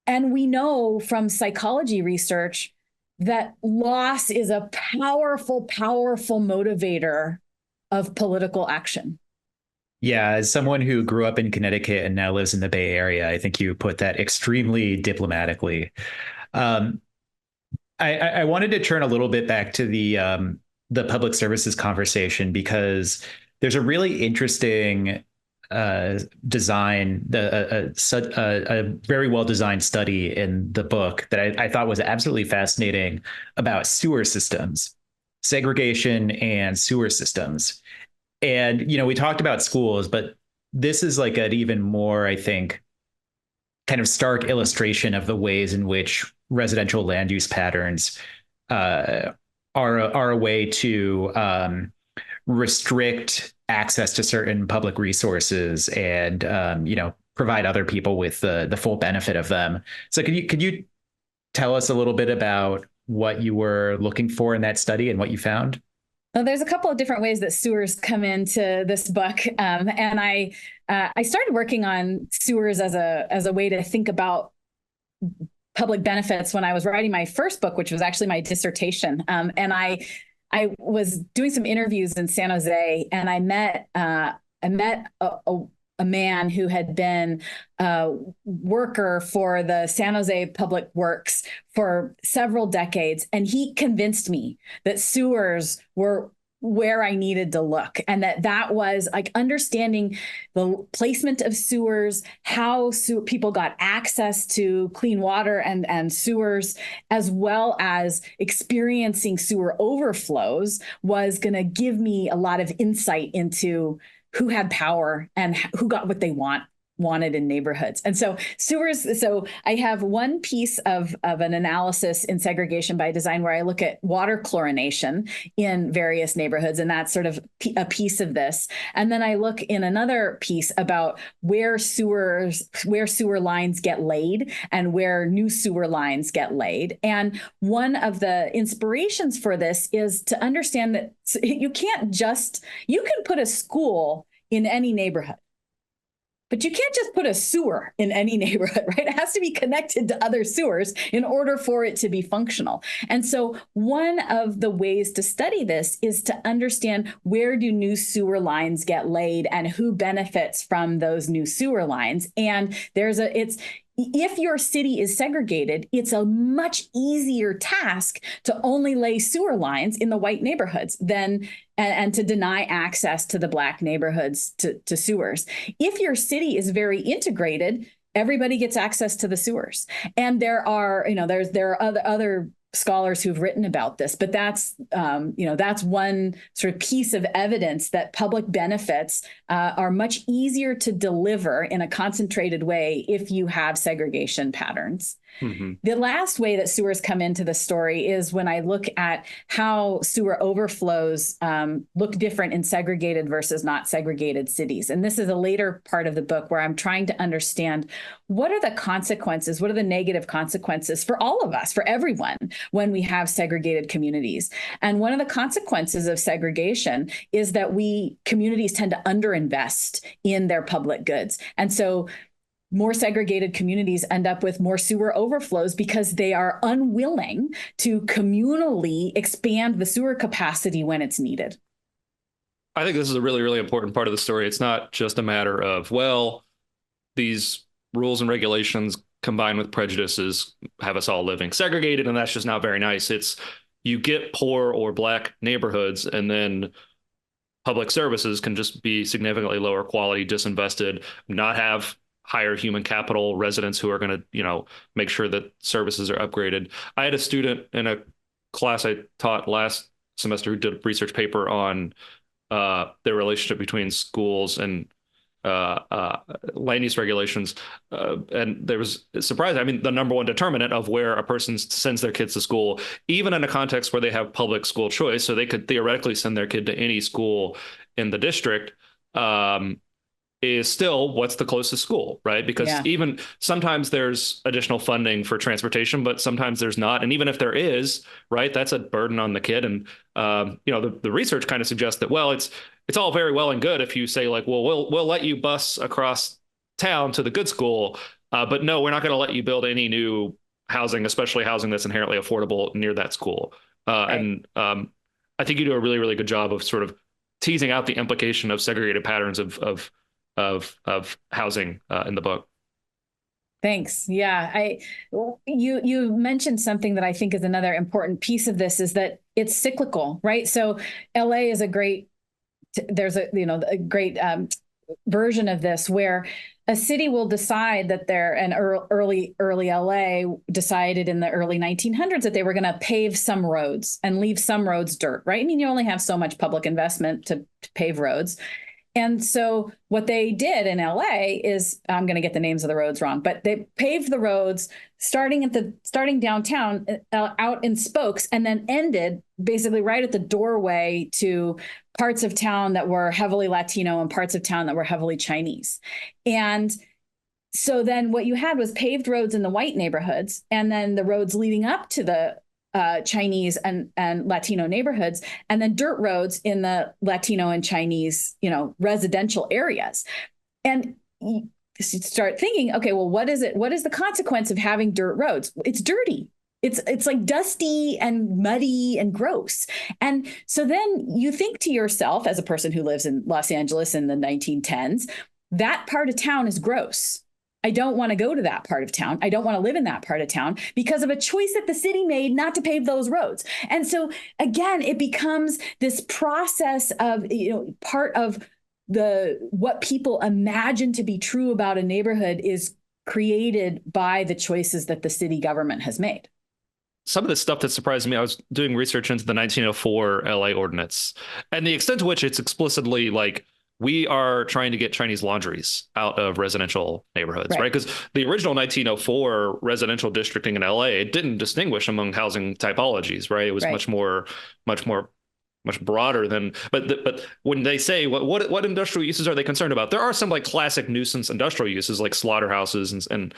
And we know from psychology research that loss is a powerful, powerful motivator of political action. Yeah, as someone who grew up in Connecticut and now lives in the Bay Area, I think you put that extremely diplomatically. I wanted to turn a little bit back to the public services conversation because there's a really interesting design, a very well designed study in the book that I thought was absolutely fascinating about sewer systems, segregation and sewer systems. And, we talked about schools, but this is like an even more, I think, kind of stark illustration of the ways in which residential land use patterns are a way to restrict access to certain public resources and provide other people with the full benefit of them. So could you tell us a little bit about what you were looking for in that study and what you found? Well, there's a couple of different ways that sewers come into this book, and I started working on sewers as a way to think about public benefits when I was writing my first book, which was actually my dissertation. And I I was doing some interviews in San Jose, and I met a man who had been a worker for the San Jose Public Works for several decades, and he convinced me that sewers were where I needed to look, and that was like understanding the placement of sewers, how people got access to clean water and sewers, as well as experiencing sewer overflows, was going to give me a lot of insight into who had power and who got what they wanted in neighborhoods. And so sewers, so I have one piece of an analysis in segregation by design where I look at water chlorination in various neighborhoods, and that's sort of a piece of this. And then I look in another piece about where sewer lines get laid and where new sewer lines get laid. And one of the inspirations for this is to understand that you can put a school in any neighborhood, but you can't just put a sewer in any neighborhood, right? It has to be connected to other sewers in order for it to be functional. And so one of the ways to study this is to understand, where do new sewer lines get laid and who benefits from those new sewer lines? And if your city is segregated, it's a much easier task to only lay sewer lines in the white neighborhoods and to deny access to the Black neighborhoods to sewers. If your city is very integrated, everybody gets access to the sewers. And there are other scholars who've written about this, but that's one sort of piece of evidence that public benefits are much easier to deliver in a concentrated way if you have segregation patterns. Mm-hmm. The last way that sewers come into the story is when I look at how sewer overflows look different in segregated versus not segregated cities. And this is a later part of the book where I'm trying to understand, what are the consequences, what are the negative consequences for all of us, for everyone, when we have segregated communities. And one of the consequences of segregation is that communities tend to underinvest in their public goods. And so more segregated communities end up with more sewer overflows because they are unwilling to communally expand the sewer capacity when it's needed. I think this is a really, really important part of the story. It's not just a matter of, well, these rules and regulations combined with prejudices have us all living segregated, and that's just not very nice. It's, you get poor or Black neighborhoods, and then public services can just be significantly lower quality, disinvested, not have higher human capital residents who are going to, make sure that services are upgraded. I had a student in a class I taught last semester who did a research paper on the relationship between schools and land use regulations. And there was surprising. I mean, the number one determinant of where a person sends their kids to school, even in a context where they have public school choice, so they could theoretically send their kid to any school in the district, is still what's the closest school, right? Because even sometimes there's additional funding for transportation, but sometimes there's not. And even if there is, right, that's a burden on the kid. And, the research kind of suggests that, well, it's all very well and good if you say, like, well, we'll let you bus across town to the good school, but no, we're not going to let you build any new housing, especially housing that's inherently affordable near that school. Right. And I think you do a really, really good job of sort of teasing out the implication of segregated patterns of housing in the book. Thanks. Yeah, you mentioned something that I think is another important piece of this, is that it's cyclical, right? So LA is a great version of this, where a city will decide that early LA decided in the early 1900s that they were going to pave some roads and leave some roads dirt, right? I mean, you only have so much public investment to pave roads. And so what they did in LA is, I'm going to get the names of the roads wrong, but they paved the roads starting downtown out in spokes, and then ended basically right at the doorway to parts of town that were heavily Latino and parts of town that were heavily Chinese. And so then what you had was paved roads in the white neighborhoods, and then the roads leading up to the Chinese and Latino neighborhoods, and then dirt roads in the Latino and Chinese, residential areas. And you start thinking, okay, well, what is it? What is the consequence of having dirt roads? It's dirty. It's like dusty and muddy and gross. And so then you think to yourself, as a person who lives in Los Angeles in the 1910s, that part of town is gross. I don't want to go to that part of town. I don't want to live in that part of town because of a choice that the city made not to pave those roads. And so again, it becomes this process of, part of what people imagine to be true about a neighborhood is created by the choices that the city government has made. Some of the stuff that surprised me, I was doing research into the 1904 LA ordinance and the extent to which it's explicitly like, we are trying to get Chinese laundries out of residential neighborhoods, right? Because the original 1904 residential districting in LA, it didn't distinguish among housing typologies, right? It was much broader than, but when they say what industrial uses are they concerned about, there are some like classic nuisance industrial uses like slaughterhouses and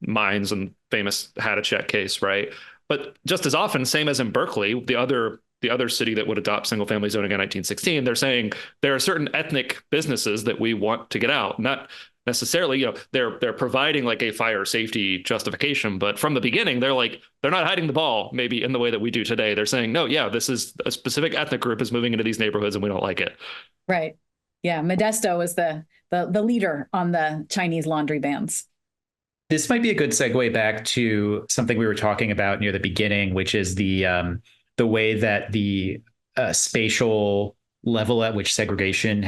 mines and famous Hattachek case, right? But just as often, same as in Berkeley, the other city that would adopt single family zoning in 1916, they're saying there are certain ethnic businesses that we want to get out, not necessarily, they're providing like a fire safety justification, but from the beginning, they're not hiding the ball maybe in the way that we do today. They're saying, no, yeah, this is a specific ethnic group is moving into these neighborhoods and we don't like it. Right. Yeah. Modesto was the leader on the Chinese laundry bans. This might be a good segue back to something we were talking about near the beginning, which is the way that the spatial level at which segregation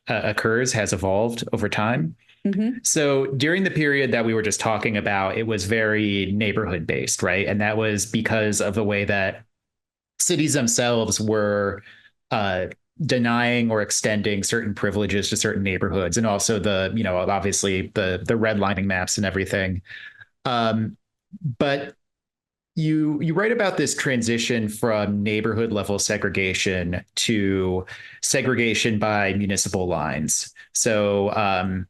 occurs has evolved over time. Mm-hmm. So during the period that we were just talking about, it was very neighborhood based, right? And that was because of the way that cities themselves were denying or extending certain privileges to certain neighborhoods, and also obviously the redlining maps and everything. But you write about this transition from neighborhood level segregation to segregation by municipal lines. So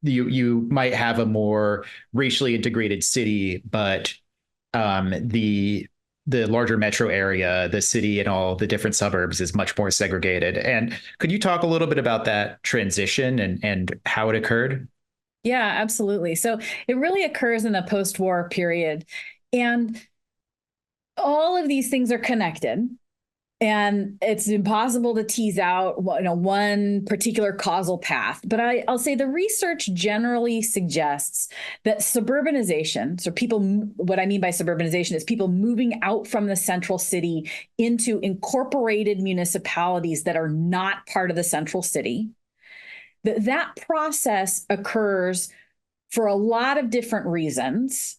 you might have a more racially integrated city, but the larger metro area, the city and all the different suburbs is much more segregated. And could you talk a little bit about that transition and how it occurred? Yeah, absolutely. So it really occurs in the post-war period. And all of these things are connected. And it's impossible to tease out one particular causal path. But I'll say the research generally suggests that suburbanization, so what I mean by suburbanization is people moving out from the central city into incorporated municipalities that are not part of the central city, that process occurs for a lot of different reasons,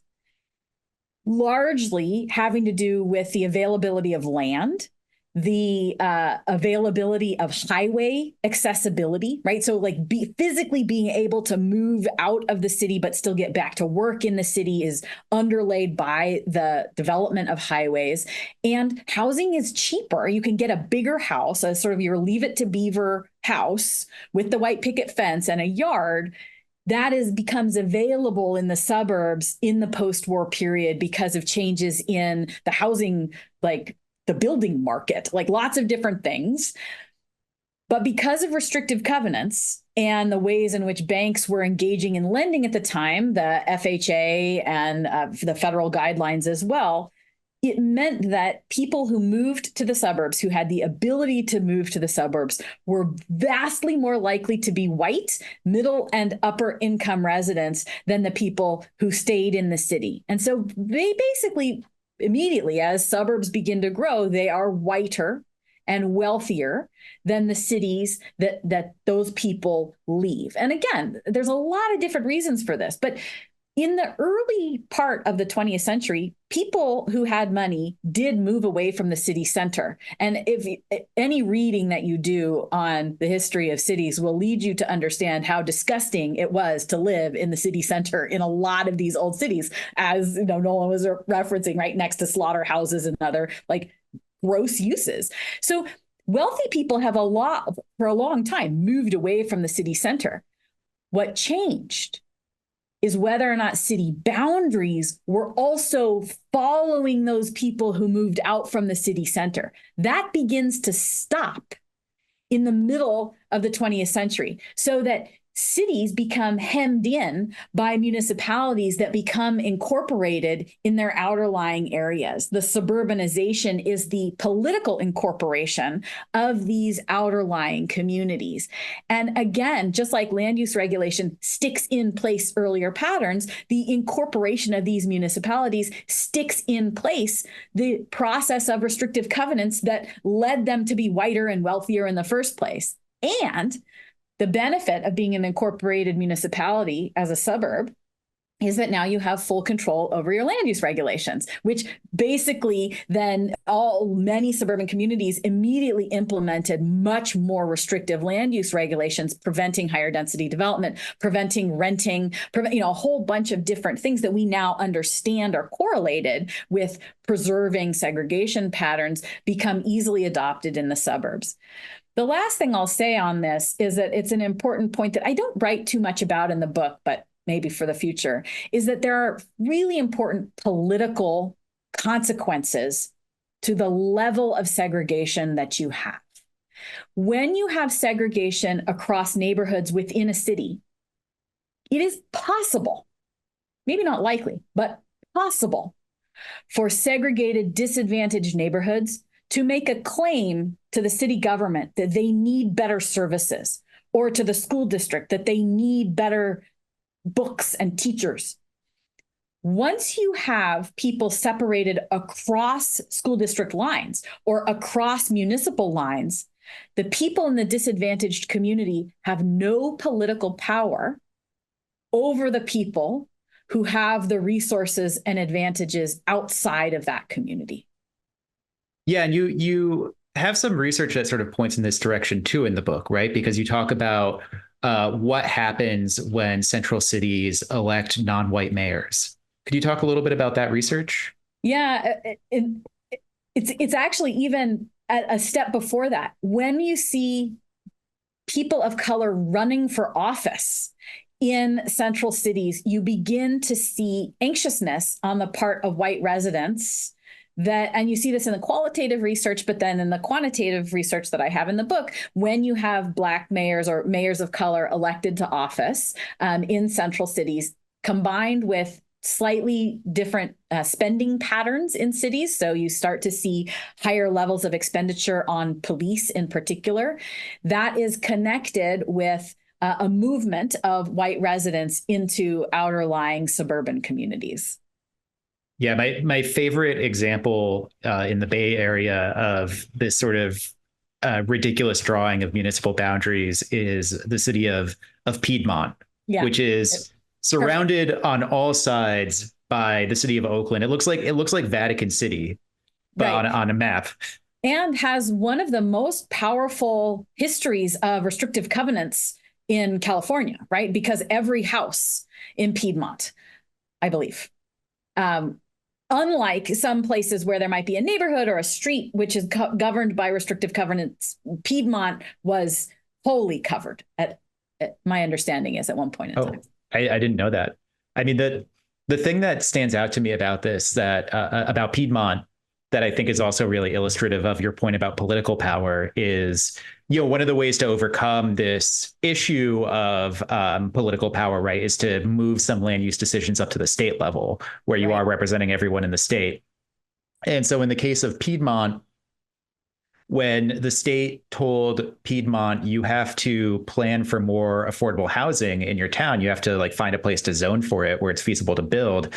largely having to do with the availability of land, the availability of highway accessibility, right? So like physically being able to move out of the city but still get back to work in the city is underlaid by the development of highways. And housing is cheaper. You can get a bigger house, a sort of your Leave It to Beaver house with the white picket fence and a yard that becomes available in the suburbs in the post-war period because of changes in the housing, like the building market, like lots of different things. But because of restrictive covenants and the ways in which banks were engaging in lending at the time, the FHA and the federal guidelines as well, it meant that people who moved to the suburbs, who had the ability to move to the suburbs, were vastly more likely to be white, middle and upper income residents than the people who stayed in the city. And so they basically immediately, as suburbs begin to grow, they are whiter and wealthier than the cities that those people leave. And again, there's a lot of different reasons for this, but in the early part of the 20th century, people who had money did move away from the city center. And if any reading that you do on the history of cities will lead you to understand how disgusting it was to live in the city center in a lot of these old cities, as Nolan was referencing, right next to slaughterhouses and other like gross uses. So wealthy people have for a long time moved away from the city center. What changed is whether or not city boundaries were also following those people who moved out from the city center. That begins to stop in the middle of the 20th century, so that cities become hemmed in by municipalities that become incorporated in their outerlying areas. The suburbanization is the political incorporation of these outerlying communities. And again, just like land use regulation sticks in place earlier patterns, the incorporation of these municipalities sticks in place the process of restrictive covenants that led them to be whiter and wealthier in the first place. And the benefit of being an incorporated municipality as a suburb is that now you have full control over your land use regulations, which basically then many suburban communities immediately implemented much more restrictive land use regulations, preventing higher density development, preventing renting, a whole bunch of different things that we now understand are correlated with preserving segregation patterns become easily adopted in the suburbs. The last thing I'll say on this is that it's an important point that I don't write too much about in the book, but maybe for the future, is that there are really important political consequences to the level of segregation that you have. When you have segregation across neighborhoods within a city, it is possible, maybe not likely, but possible for segregated, disadvantaged neighborhoods to make a claim to the city government that they need better services, or to the school district that they need better books and teachers. Once you have people separated across school district lines or across municipal lines, the people in the disadvantaged community have no political power over the people who have the resources and advantages outside of that community. Yeah, and you have some research that sort of points in this direction too in the book, right? Because you talk about what happens when central cities elect non-white mayors. Could you talk a little bit about that research? Yeah, it's actually even a step before that. When you see people of color running for office in central cities, you begin to see anxiousness on the part of white residents. And you see this in the qualitative research, but then in the quantitative research that I have in the book, when you have Black mayors or mayors of color elected to office in central cities, combined with slightly different spending patterns in cities. So you start to see higher levels of expenditure on police in particular. That is connected with a movement of white residents into outerlying suburban communities. Yeah, my favorite example in the Bay Area of this sort of ridiculous drawing of municipal boundaries is the city of Piedmont, which is surrounded on all sides by the city of Oakland. It looks like Vatican City, but right, on a map. And has one of the most powerful histories of restrictive covenants in California, right? Because every house in Piedmont, I believe, unlike some places where there might be a neighborhood or a street which is governed by restrictive covenants, Piedmont was wholly covered. At my understanding is at one point in time. I didn't know that. I mean, the thing that stands out to me about this, that about Piedmont, that I think is also really illustrative of your point about political power is, one of the ways to overcome this issue of political power, right, is to move some land use decisions up to the state level where you are representing everyone in the state. And so in the case of Piedmont, when the state told Piedmont, you have to plan for more affordable housing in your town, you have to find a place to zone for it where it's feasible to build.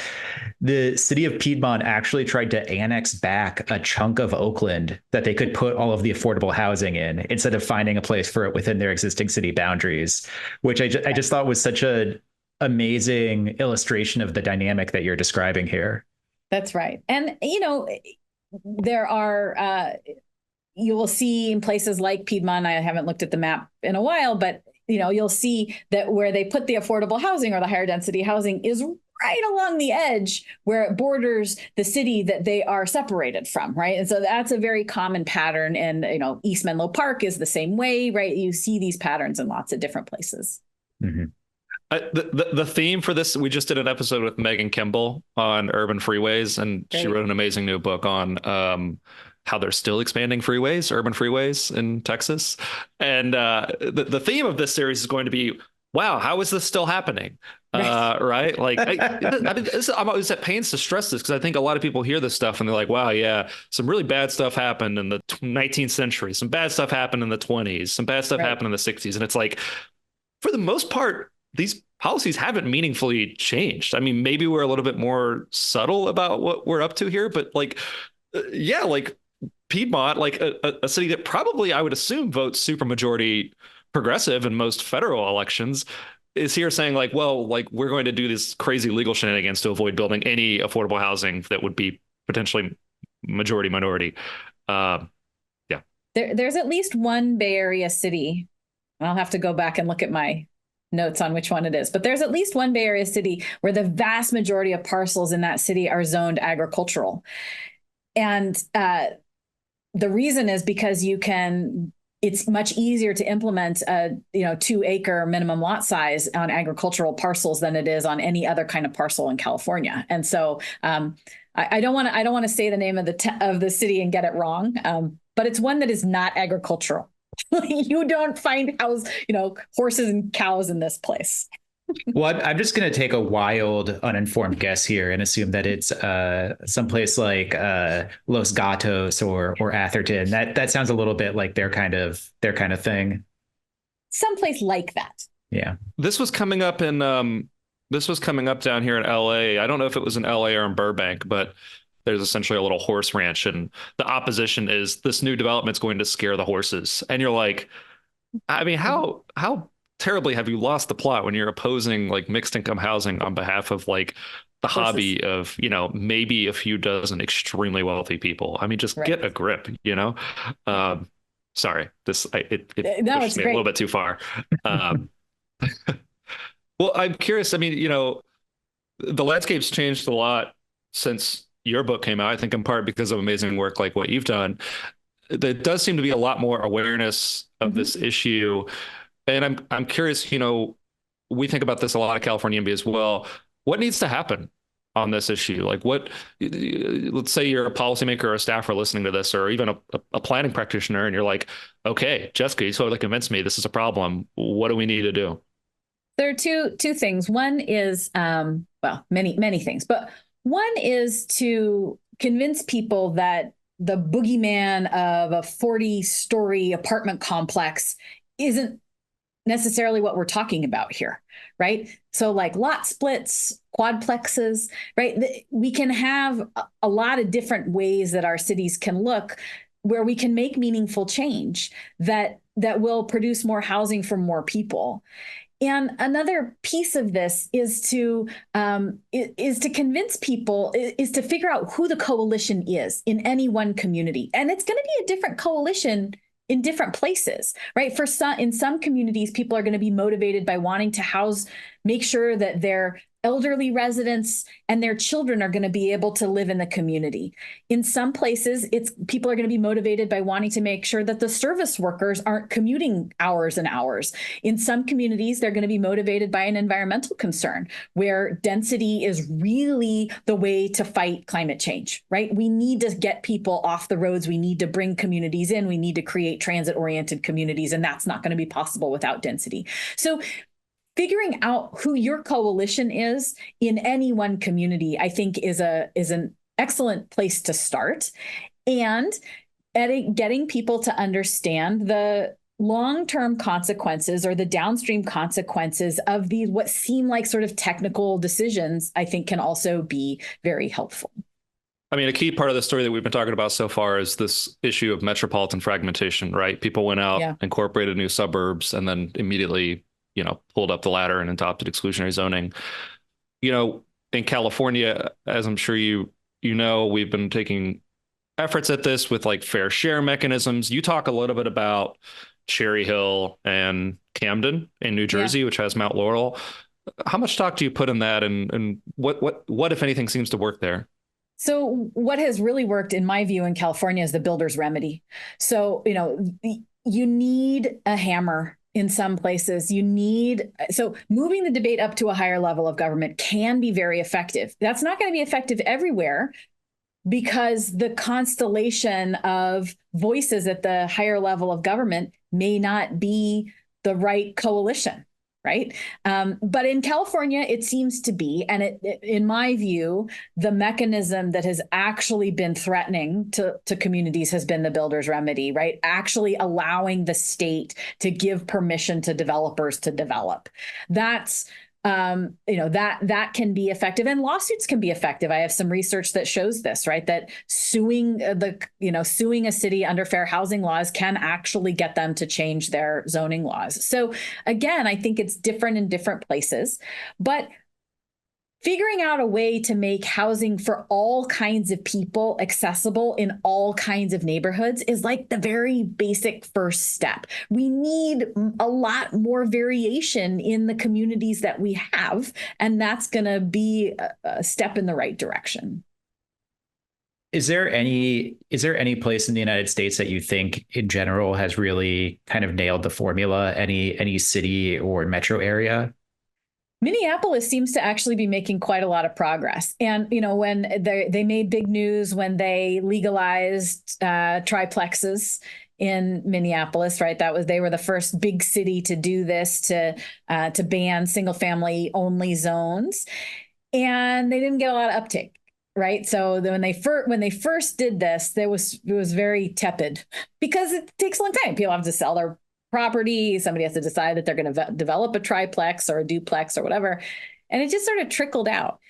The city of Piedmont actually tried to annex back a chunk of Oakland that they could put all of the affordable housing in instead of finding a place for it within their existing city boundaries, which I just thought was such an amazing illustration of the dynamic that you're describing here. That's right. And, there are... you will see in places like Piedmont, I haven't looked at the map in a while, but you'll see that where they put the affordable housing or the higher density housing is right along the edge where it borders the city that they are separated from, right? And so that's a very common pattern. And, East Menlo Park is the same way, right? You see these patterns in lots of different places. Mm-hmm. The theme for this, we just did an episode with Megan Kimball on urban freeways, and she wrote an amazing new book on how they're still expanding urban freeways in Texas. And the theme of this series is going to be wow, how is this still happening? Right? Like, I'm always at pains to stress this because I think a lot of people hear this stuff and they're like, wow, yeah, some really bad stuff happened in the 19th century. Some bad stuff happened in the 20s. Some bad stuff happened in the 60s. And it's like, for the most part, these policies haven't meaningfully changed. I mean, maybe we're a little bit more subtle about what we're up to here, but like, yeah, like Piedmont, like a city that probably I would assume votes supermajority progressive in most federal elections, is here saying like, well, like we're going to do this crazy legal shenanigans to avoid building any affordable housing that would be potentially majority minority. Yeah. There's at least one Bay Area city. I'll have to go back and look at my notes on which one it is, but there's at least one Bay Area city where the vast majority of parcels in that city are zoned agricultural. And the reason is because it's much easier to implement a 2-acre minimum lot size on agricultural parcels than it is on any other kind of parcel in California. And so I don't want to say the name of the city and get it wrong, but it's one that is not agricultural. You don't find horses and cows in this place. Well, I'm just going to take a wild, uninformed guess here and assume that it's someplace like Los Gatos or Atherton. That sounds a little bit like their kind of thing. Someplace like that. Yeah. This was coming up down here in LA. I don't know if it was in LA or in Burbank, but there's essentially a little horse ranch, and the opposition is this new development's going to scare the horses. And you're like, I mean, how terribly have you lost the plot when you're opposing like mixed income housing on behalf of like the hobby of, maybe a few dozen extremely wealthy people? I mean, just get a grip, Sorry, it pushed me a little bit too far. Well, I'm curious. I mean, the landscape's changed a lot since your book came out, I think in part because of amazing work like what you've done. There does seem to be a lot more awareness of this issue. And I'm curious, we think about this a lot at California MB as well. What needs to happen on this issue? Like let's say you're a policymaker or a staffer listening to this, or even a planning practitioner, and you're like, okay, Jessica, you totally convinced me this is a problem. What do we need to do? There are two things. One is, many things, but one is to convince people that the boogeyman of a 40-story apartment complex isn't necessarily what we're talking about here, right? So like lot splits, quadplexes, right? We can have a lot of different ways that our cities can look where we can make meaningful change that will produce more housing for more people. And another piece of this is to convince people, is to figure out who the coalition is in any one community. And it's going to be a different coalition in different places, right? In some communities, people are going to be motivated by wanting to make sure that their elderly residents and their children are going to be able to live in the community. In some places, people are going to be motivated by wanting to make sure that the service workers aren't commuting hours and hours. In some communities, they're going to be motivated by an environmental concern where density is really the way to fight climate change, right? We need to get people off the roads. We need to bring communities in. We need to create transit-oriented communities, and that's not going to be possible without density. So figuring out who your coalition is in any one community, I think, is an excellent place to start. And getting people to understand the long-term consequences or the downstream consequences of these, what seem like sort of technical decisions, I think can also be very helpful. I mean, a key part of the story that we've been talking about so far is this issue of metropolitan fragmentation, right? People went out, incorporated new suburbs, and then immediately pulled up the ladder and adopted exclusionary zoning. In California, as I'm sure we've been taking efforts at this with like fair share mechanisms. You talk a little bit about Cherry Hill and Camden in New Jersey, which has Mount Laurel. How much stock do you put in that, and what if anything seems to work there? So what has really worked, in my view, in California is the builder's remedy. So, you need a hammer in some places. So moving the debate up to a higher level of government can be very effective. That's not going to be effective everywhere because the constellation of voices at the higher level of government may not be the right coalition, right? But in California, it seems to be, and in my view, the mechanism that has actually been threatening to communities has been the builder's remedy, right? Actually allowing the state to give permission to developers to develop. That's that can be effective, and lawsuits can be effective. I have some research that shows this, right? That suing a city under fair housing laws can actually get them to change their zoning laws. So again, I think it's different in different places, but figuring out a way to make housing for all kinds of people accessible in all kinds of neighborhoods is like the very basic first step. We need a lot more variation in the communities that we have, and that's going to be a step in the right direction. Is there any place in the United States that you think in general has really kind of nailed the formula? Any city or metro area? Minneapolis seems to actually be making quite a lot of progress. And, when they made big news when they legalized triplexes in Minneapolis, right? They were the first big city to do this, to ban single family only zones. And they didn't get a lot of uptake. Right. So when they first did this, it was very tepid because it takes a long time. People have to sell their property. Somebody has to decide that they're going to develop a triplex or a duplex or whatever. And it just sort of trickled out.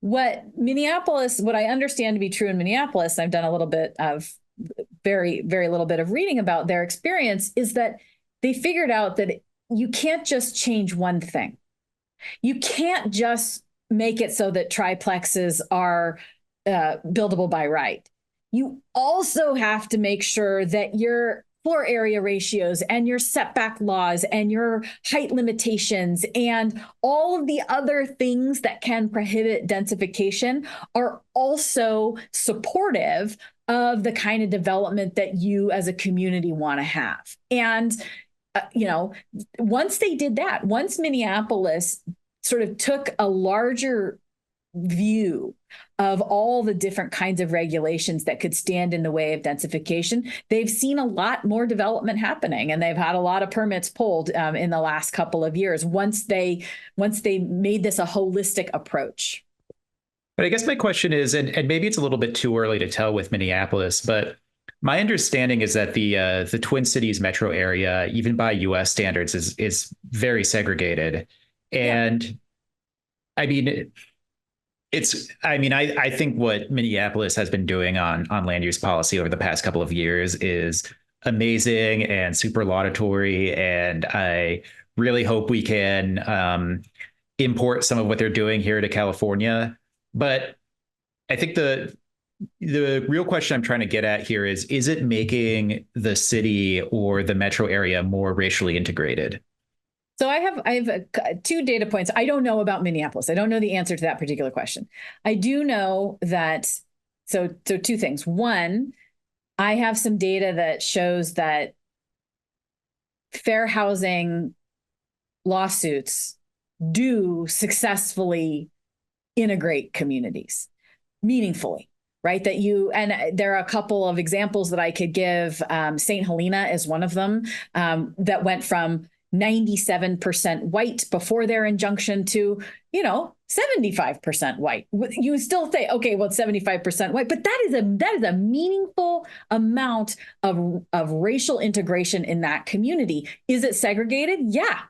What I understand to be true in Minneapolis, I've done a little bit of very, very little bit of reading about their experience, is that they figured out that you can't just change one thing. You can't just make it so that triplexes are buildable by right. You also have to make sure that your floor area ratios and your setback laws and your height limitations and all of the other things that can prohibit densification are also supportive of the kind of development that you as a community want to have. And, once they did that, once Minneapolis sort of took a larger view of all the different kinds of regulations that could stand in the way of densification, they've seen a lot more development happening, and they've had a lot of permits pulled in the last couple of years once they made this a holistic approach. But I guess my question is, and maybe it's a little bit too early to tell with Minneapolis, but my understanding is that the Twin Cities metro area, even by U.S. standards, is very segregated. And yeah. I think what Minneapolis has been doing on land use policy over the past couple of years is amazing and super laudatory. And I really hope we can import some of what they're doing here to California. But I think the real question I'm trying to get at here is it making the city or the metro area more racially integrated? So I have two data points. I don't know about Minneapolis. I don't know the answer to that particular question. I do know that, so two things. One, I have some data that shows that fair housing lawsuits do successfully integrate communities meaningfully, right? And there are a couple of examples that I could give. St. Helena is one of them, that went from 97% white before their injunction to, 75% white. You still say, okay, well, it's 75% white, but that is a meaningful amount of racial integration in that community. Is it segregated? Yeah.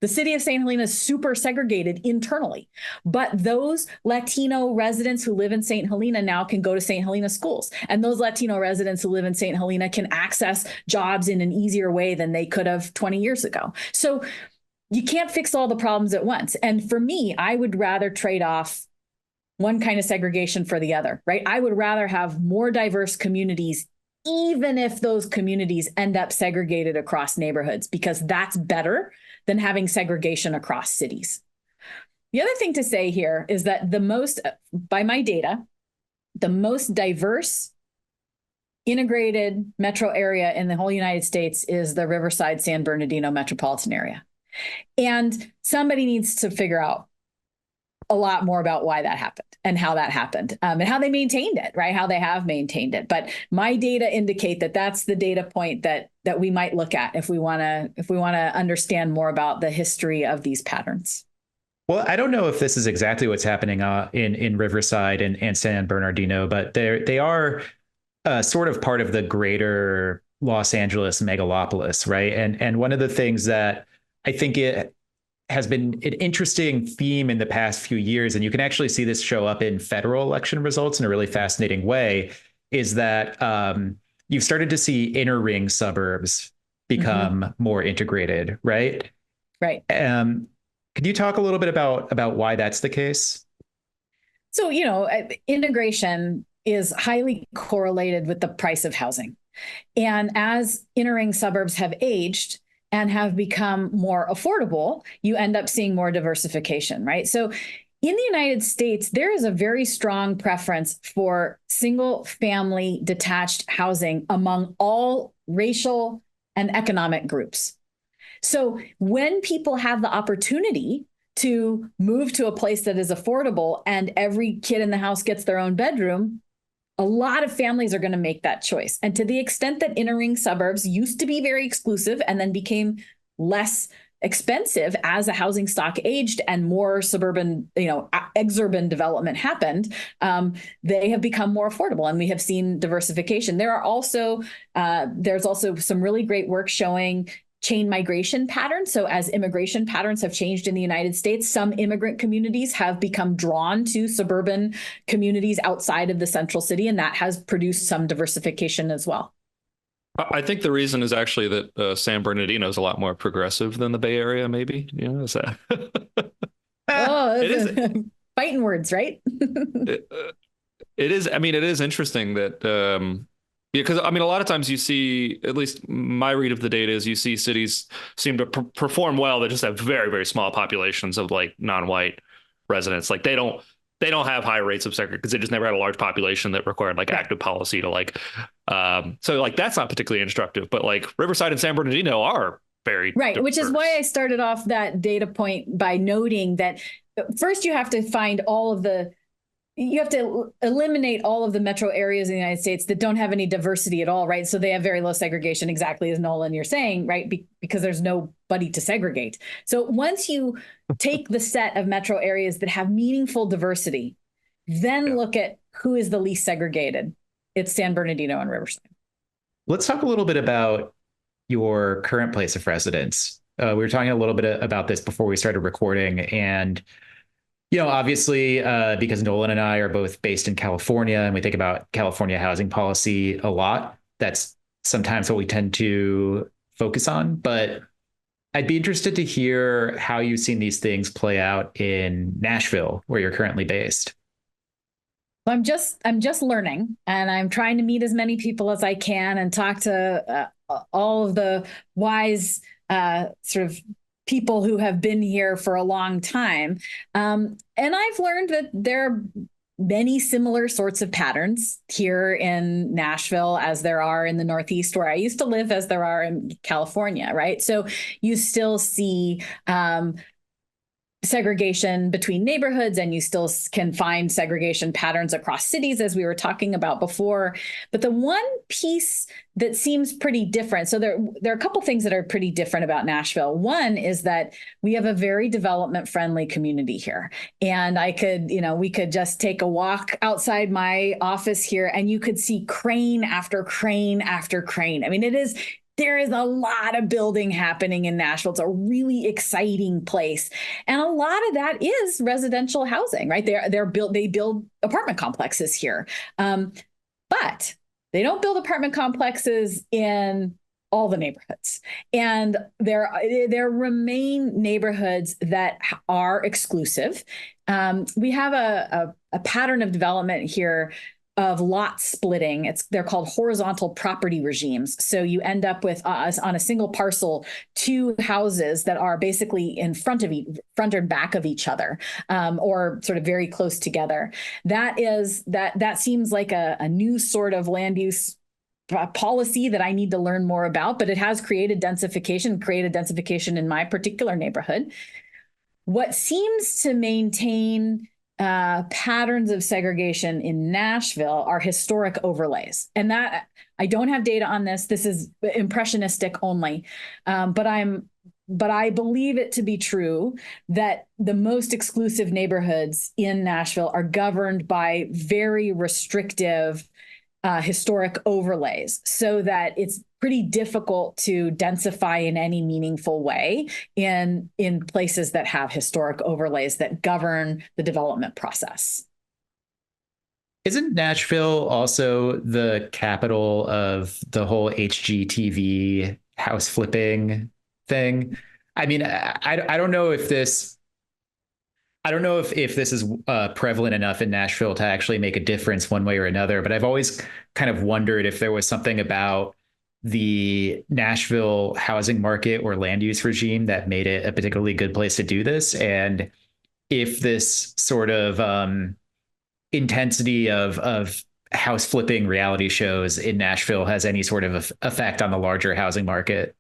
The city of St. Helena is super segregated internally, but those Latino residents who live in St. Helena now can go to St. Helena schools. And those Latino residents who live in St. Helena can access jobs in an easier way than they could have 20 years ago. So you can't fix all the problems at once. And for me, I would rather trade off one kind of segregation for the other, right? I would rather have more diverse communities, even if those communities end up segregated across neighborhoods, because that's better than having segregation across cities. The other thing to say here is that by my data, the most diverse integrated metro area in the whole United States is the Riverside San Bernardino metropolitan area. And somebody needs to figure out a lot more about why that happened and how that happened, and how they maintained it, right? How they have maintained it. But my data indicate that that's the data point that we might look at if we want to understand more about the history of these patterns. Well, I don't know if this is exactly what's happening in Riverside and San Bernardino, but they are sort of part of the greater Los Angeles megalopolis, right? And one of the things that I think it has been an interesting theme in the past few years, and you can actually see this show up in federal election results in a really fascinating way, is that you've started to see inner ring suburbs become more integrated, right? Right. Could you talk a little bit about why that's the case? So, integration is highly correlated with the price of housing. And as inner ring suburbs have aged and have become more affordable, you end up seeing more diversification, right? So in the United States, there is a very strong preference for single family detached housing among all racial and economic groups. So when people have the opportunity to move to a place that is affordable and every kid in the house gets their own bedroom, a lot of families are going to make that choice. And to the extent that inner ring suburbs used to be very exclusive and then became less expensive as the housing stock aged and more suburban, exurban development happened, they have become more affordable, and we have seen diversification. There's also some really great work showing chain migration patterns. So as immigration patterns have changed in the United States, some immigrant communities have become drawn to suburban communities outside of the central city, and that has produced some diversification as well. I think the reason is actually that San Bernardino is a lot more progressive than the Bay Area, maybe. Is that? It is fighting words, right? It is. I mean, it is interesting that because a lot of times you see, at least my read of the data is, you see cities seem to perform well that just have very, very small populations of like non-white residents. Like they don't have high rates of segregation because they just never had a large population that required like active policy to like. So like that's not particularly instructive. But like Riverside and San Bernardino are very right, diverse. Which is why I started off that data point by noting that first you have to eliminate all of the metro areas in the United States that don't have any diversity at all, right? So they have very low segregation, exactly as Nolan, you're saying, right? Because there's nobody to segregate. So once you take the set of metro areas that have meaningful diversity, then look at who is the least segregated. It's San Bernardino and Riverside. Let's talk a little bit about your current place of residence. We were talking a little bit about this before we started recording, and obviously, because Nolan and I are both based in California and we think about California housing policy a lot, that's sometimes what we tend to focus on. But I'd be interested to hear how you've seen these things play out in Nashville, where you're currently based. I'm just learning, and I'm trying to meet as many people as I can and talk to all of the wise sort of people who have been here for a long time. And I've learned that there are many similar sorts of patterns here in Nashville as there are in the Northeast where I used to live, as there are in California, right? So you still see segregation between neighborhoods, and you still can find segregation patterns across cities, as we were talking about before. But the one piece that seems pretty different, so there are a couple things that are pretty different about Nashville. One is that we have a very development-friendly community here. And we could just take a walk outside my office here, and you could see crane after crane after crane. I mean, there is a lot of building happening in Nashville. It's a really exciting place. And a lot of that is residential housing, right? They build apartment complexes here. But they don't build apartment complexes in all the neighborhoods. And there remain neighborhoods that are exclusive. We have a pattern of development here of lot splitting. They're called horizontal property regimes. So you end up with on a single parcel, two houses that are basically in front and back of each other, or sort of very close together. That seems like a new sort of land use policy that I need to learn more about, but it has created densification in my particular neighborhood. what seems to maintain patterns of segregation in Nashville are historic overlays. And that, I don't have data on this. This is impressionistic only. But I believe it to be true that the most exclusive neighborhoods in Nashville are governed by very restrictive historic overlays, so that it's pretty difficult to densify in any meaningful way in places that have historic overlays that govern the development process. Isn't Nashville also the capital of the whole HGTV house flipping thing? I mean, I don't know if this is prevalent enough in Nashville to actually make a difference one way or another, but I've always kind of wondered if there was something about the Nashville housing market or land use regime that made it a particularly good place to do this, and if this sort of intensity of house flipping reality shows in Nashville has any sort of effect on the larger housing market.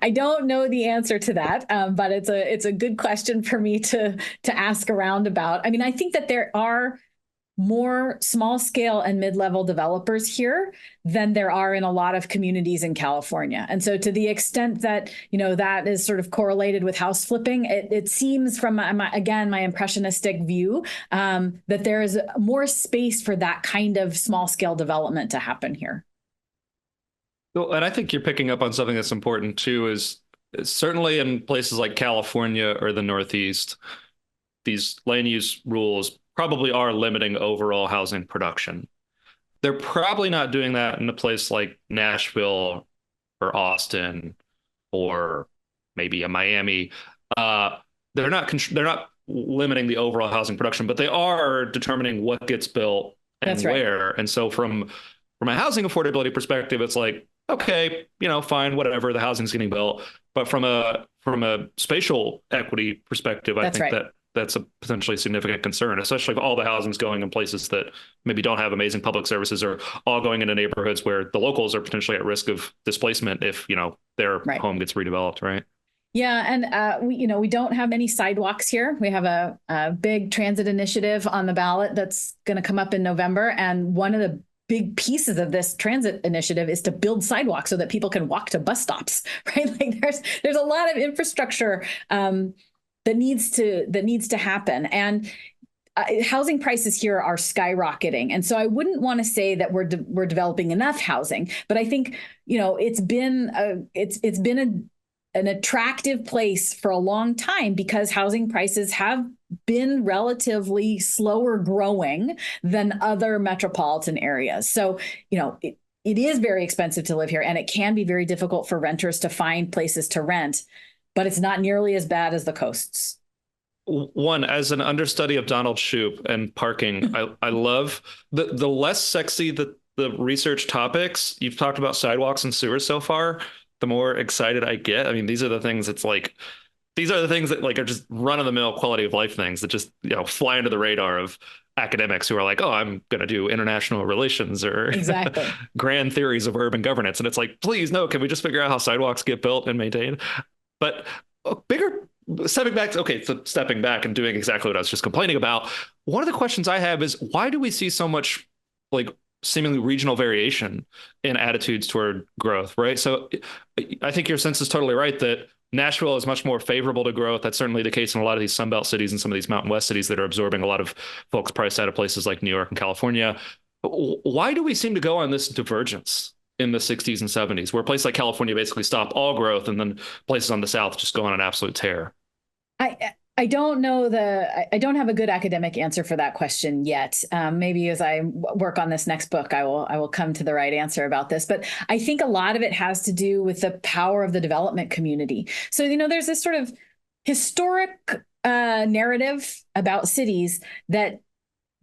I don't know the answer to that, but it's a good question for me to ask around about. I mean, I think that there are more small scale and mid-level developers here than there are in a lot of communities in California. And so to the extent that, that is sort of correlated with house flipping, it seems from, my impressionistic view, that there is more space for that kind of small scale development to happen here. Well, and I think you're picking up on something that's important too, is certainly in places like California or the Northeast, these land use rules probably are limiting overall housing production. They're probably not doing that in a place like Nashville or Austin or maybe a Miami. They're not limiting the overall housing production, but they are determining what gets built and That's right. where. And so from a housing affordability perspective, it's like, okay, fine, whatever, the housing's getting built. But from a spatial equity perspective, I think that's a potentially significant concern, especially if all the housing's going in places that maybe don't have amazing public services, or all going into neighborhoods where the locals are potentially at risk of displacement if, their home gets redeveloped, right? Yeah, and we don't have many sidewalks here. We have a big transit initiative on the ballot that's going to come up in November, and one of the big pieces of this transit initiative is to build sidewalks so that people can walk to bus stops, right? Like there's a lot of infrastructure that needs to happen, and housing prices here are skyrocketing. And so I wouldn't want to say that we're developing enough housing, but I think it's been an attractive place for a long time because housing prices have been relatively slower growing than other metropolitan areas. So, it is very expensive to live here, and it can be very difficult for renters to find places to rent, but it's not nearly as bad as the coasts. One, as an understudy of Donald Shoup and parking, I love the less sexy the research topics. You've talked about sidewalks and sewers so far, the more excited I get. I mean, these are the things that are just run-of-the-mill quality of life things that just fly under the radar of academics who are like, oh, I'm going to do international relations or exactly grand theories of urban governance. And it's like, please, no, can we just figure out how sidewalks get built and maintained? But stepping back and doing exactly what I was just complaining about, one of the questions I have is, why do we see so much seemingly regional variation in attitudes toward growth, right? So I think your sense is totally right that Nashville is much more favorable to growth. That's certainly the case in a lot of these Sunbelt cities and some of these Mountain West cities that are absorbing a lot of folks priced out of places like New York and California. Why do we seem to go on this divergence in the 60s and 70s, where a place like California basically stopped all growth and then places on the South just go on an absolute tear? I don't know I don't have a good academic answer for that question yet. Maybe as I work on this next book, I will come to the right answer about this. But I think a lot of it has to do with the power of the development community. So, there's this sort of historic narrative about cities that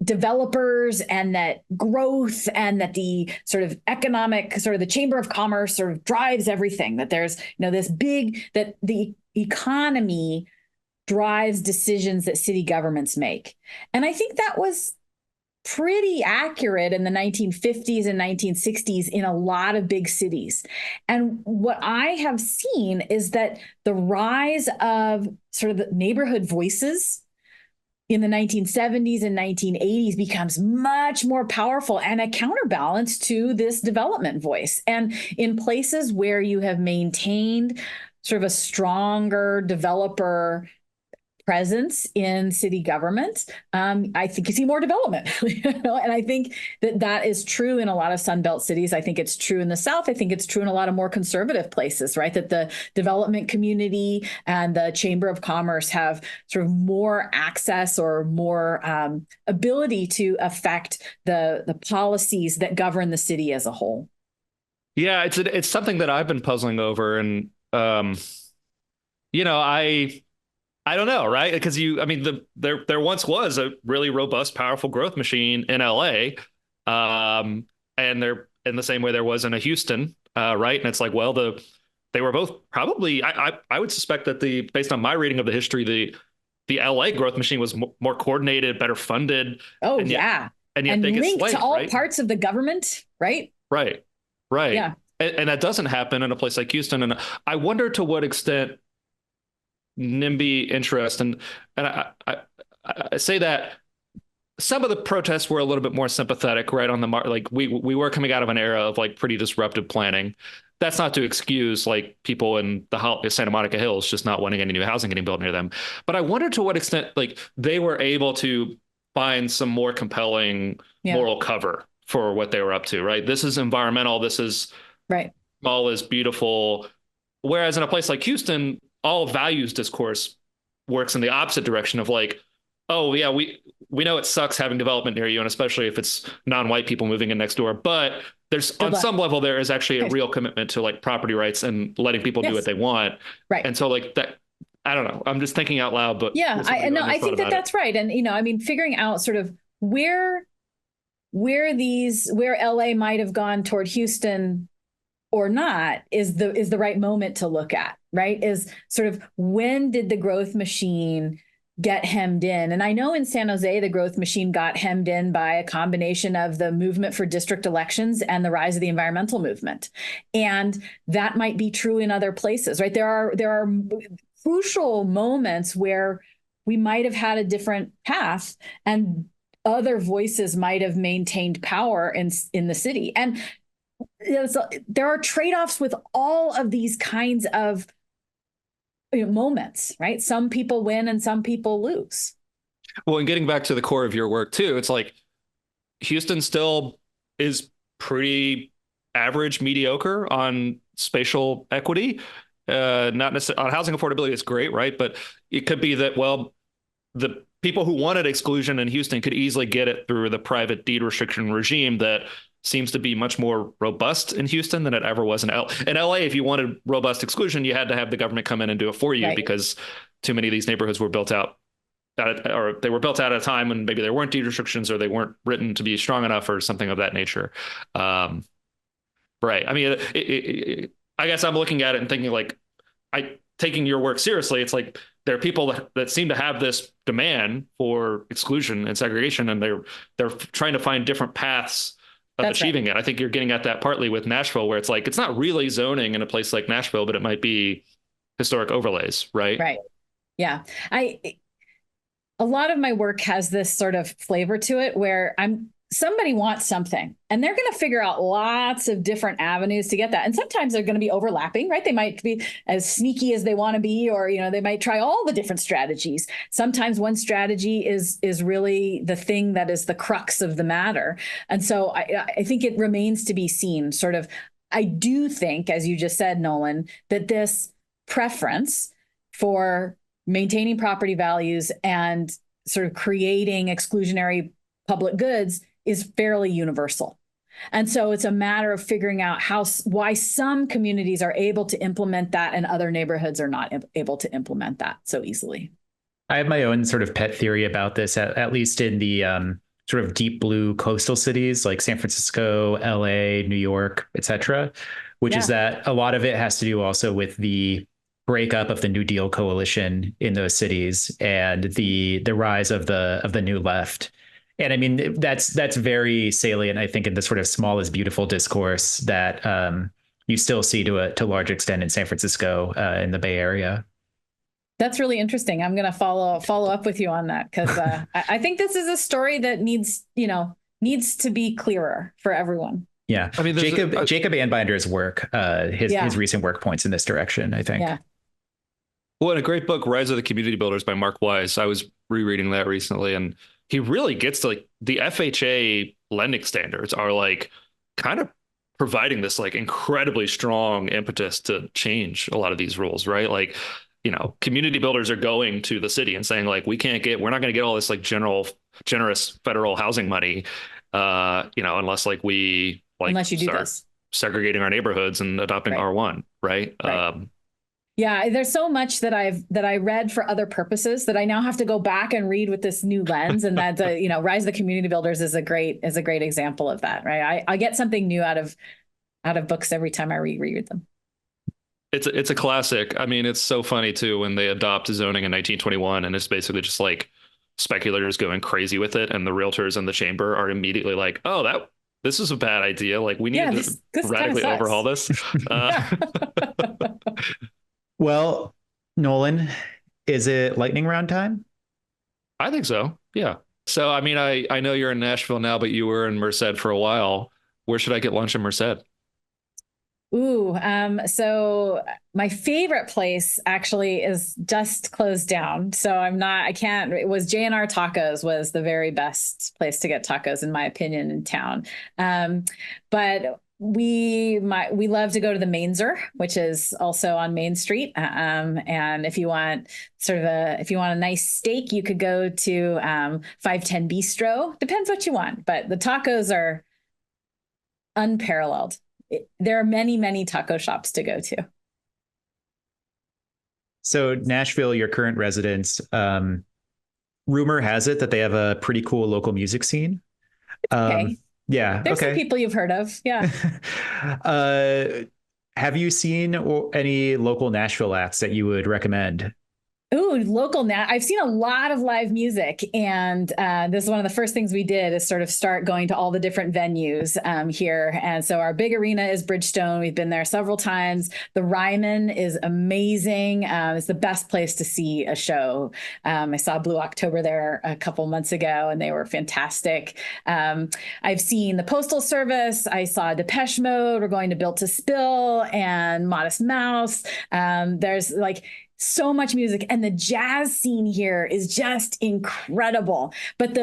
developers and that growth and that the sort of economic, sort of the Chamber of Commerce sort of drives everything, that there's, this big, that the economy drives decisions that city governments make. And I think that was pretty accurate in the 1950s and 1960s in a lot of big cities. And what I have seen is that the rise of sort of the neighborhood voices in the 1970s and 1980s becomes much more powerful and a counterbalance to this development voice. And in places where you have maintained sort of a stronger developer presence in city government, I think you see more development. And I think that is true in a lot of Sunbelt cities. I think it's true in the South. I think it's true in a lot of more conservative places, right? That the development community and the Chamber of Commerce have sort of more access or more ability to affect the policies that govern the city as a whole. Yeah, it's something that I've been puzzling over, and I don't know, right? Because there once was a really robust, powerful growth machine in LA, and there in the same way there was in a Houston, right? And it's like, well, they were both probably. I would suspect that based on my reading of the history, the LA growth machine was more coordinated, better funded. Oh, and yet they get linked swayed, to all right? parts of the government, right? Right. Yeah, and that doesn't happen in a place like Houston, and I wonder to what extent NIMBY interest, and I say that some of the protests were a little bit more sympathetic, right on the like we were coming out of an era of like pretty disruptive planning. That's not to excuse like people in the Santa Monica Hills just not wanting any new housing getting built near them, but I wonder to what extent like they were able to find some more compelling moral cover for what they were up to. Right, this is environmental. This is right. Small is beautiful. Whereas in a place like Houston, all values discourse works in the opposite direction of like, oh yeah, we know it sucks having development near you, and especially if it's non-white people moving in next door. But there's on some level there is actually a real commitment to like property rights and letting people do what they want. Right. And so like that, I don't know. I'm just thinking out loud, but yeah, I think that's right. And figuring out sort of where LA might have gone toward Houston or not is the right moment to look at, right? Is sort of when did the growth machine get hemmed in? And I know in San Jose, the growth machine got hemmed in by a combination of the movement for district elections and the rise of the environmental movement. And that might be true in other places, right? There are crucial moments where we might have had a different path and other voices might have maintained power in the city. And so there are trade-offs with all of these kinds of moments, right? Some people win and some people lose. Well, and getting back to the core of your work too, it's like Houston still is pretty average, mediocre on spatial equity. Not necessarily on housing affordability, it's great, right? But it could be that, well, the people who wanted exclusion in Houston could easily get it through the private deed restriction regime that seems to be much more robust in Houston than it ever was in LA. In LA, if you wanted robust exclusion, you had to have the government come in and do it for you because too many of these neighborhoods were built out or they were built out at a time when maybe there weren't deed restrictions or they weren't written to be strong enough or something of that nature. Right. I mean, I guess I'm looking at it and thinking like, taking your work seriously, it's like there are people that seem to have this demand for exclusion and segregation, and they're trying to find different paths of achieving it. I think you're getting at that partly with Nashville, where it's like it's not really zoning in a place like Nashville, but it might be historic overlays, right? Right. Yeah. A lot of my work has this sort of flavor to it where somebody wants something and they're going to figure out lots of different avenues to get that. And sometimes they're going to be overlapping, right? They might be as sneaky as they want to be, or, they might try all the different strategies. Sometimes one strategy is really the thing that is the crux of the matter. And so I think it remains to be seen sort of. I do think, as you just said, Nolan, that this preference for maintaining property values and sort of creating exclusionary public goods is fairly universal. And so it's a matter of figuring out why some communities are able to implement that and other neighborhoods are not able to implement that so easily. I have my own sort of pet theory about this, at least in the sort of deep blue coastal cities like San Francisco, LA, New York, et cetera, which is that a lot of it has to do also with the breakup of the New Deal coalition in those cities and the rise of the new left. And I mean, that's very salient, I think, in the sort of small is beautiful discourse that you still see to a large extent in San Francisco, in the Bay Area. That's really interesting. I'm going to follow up with you on that, because I think this is a story that needs to be clearer for everyone. Yeah, I mean, Jacob Anbinder's work, his recent work points in this direction, I think. Yeah. Well, in a great book, Rise of the Community Builders by Mark Wise, I was rereading that recently, and he really gets to like the FHA lending standards are like kind of providing this like incredibly strong impetus to change a lot of these rules, right? Like, community builders are going to the city and saying like, we're not going to get all this like generous federal housing money, unless like we like unless you do this, segregating our neighborhoods and adopting R1, right? Yeah, there's so much that I read for other purposes that I now have to go back and read with this new lens, and that Rise of the Community Builders is a great example of that, right? I get something new out of books every time I reread them. It's a classic. I mean, it's so funny too when they adopt zoning in 1921, and it's basically just like speculators going crazy with it, and the realtors in the chamber are immediately like, "Oh, this is a bad idea. Like, we need to radically overhaul this." Well, Nolan, is it lightning round time? I think so. Yeah. So, I mean, I know you're in Nashville now, but you were in Merced for a while. Where should I get lunch in Merced? Ooh, so my favorite place actually is just closed down. So it was J&R Tacos was the very best place to get tacos, in my opinion, in town. But we love to go to the Mainzer, which is also on Main Street. And if you want a nice steak, you could go to 510 Bistro. Depends what you want, but the tacos are unparalleled. There are many, many taco shops to go to. So Nashville, your current residence, rumor has it that they have a pretty cool local music scene. Okay. Yeah. There's some people you've heard of. Yeah. Have you seen any local Nashville acts that you would recommend? Ooh, local now. I've seen a lot of live music, and this is one of the first things we did is sort of start going to all the different venues here. And so our big arena is Bridgestone. We've been there several times. The Ryman is amazing. It's the best place to see a show. I saw Blue October there a couple months ago, and they were fantastic. I've seen the Postal Service. I saw Depeche Mode. We're going to Built to Spill and Modest Mouse. There's like so much music, and the jazz scene here is just incredible. But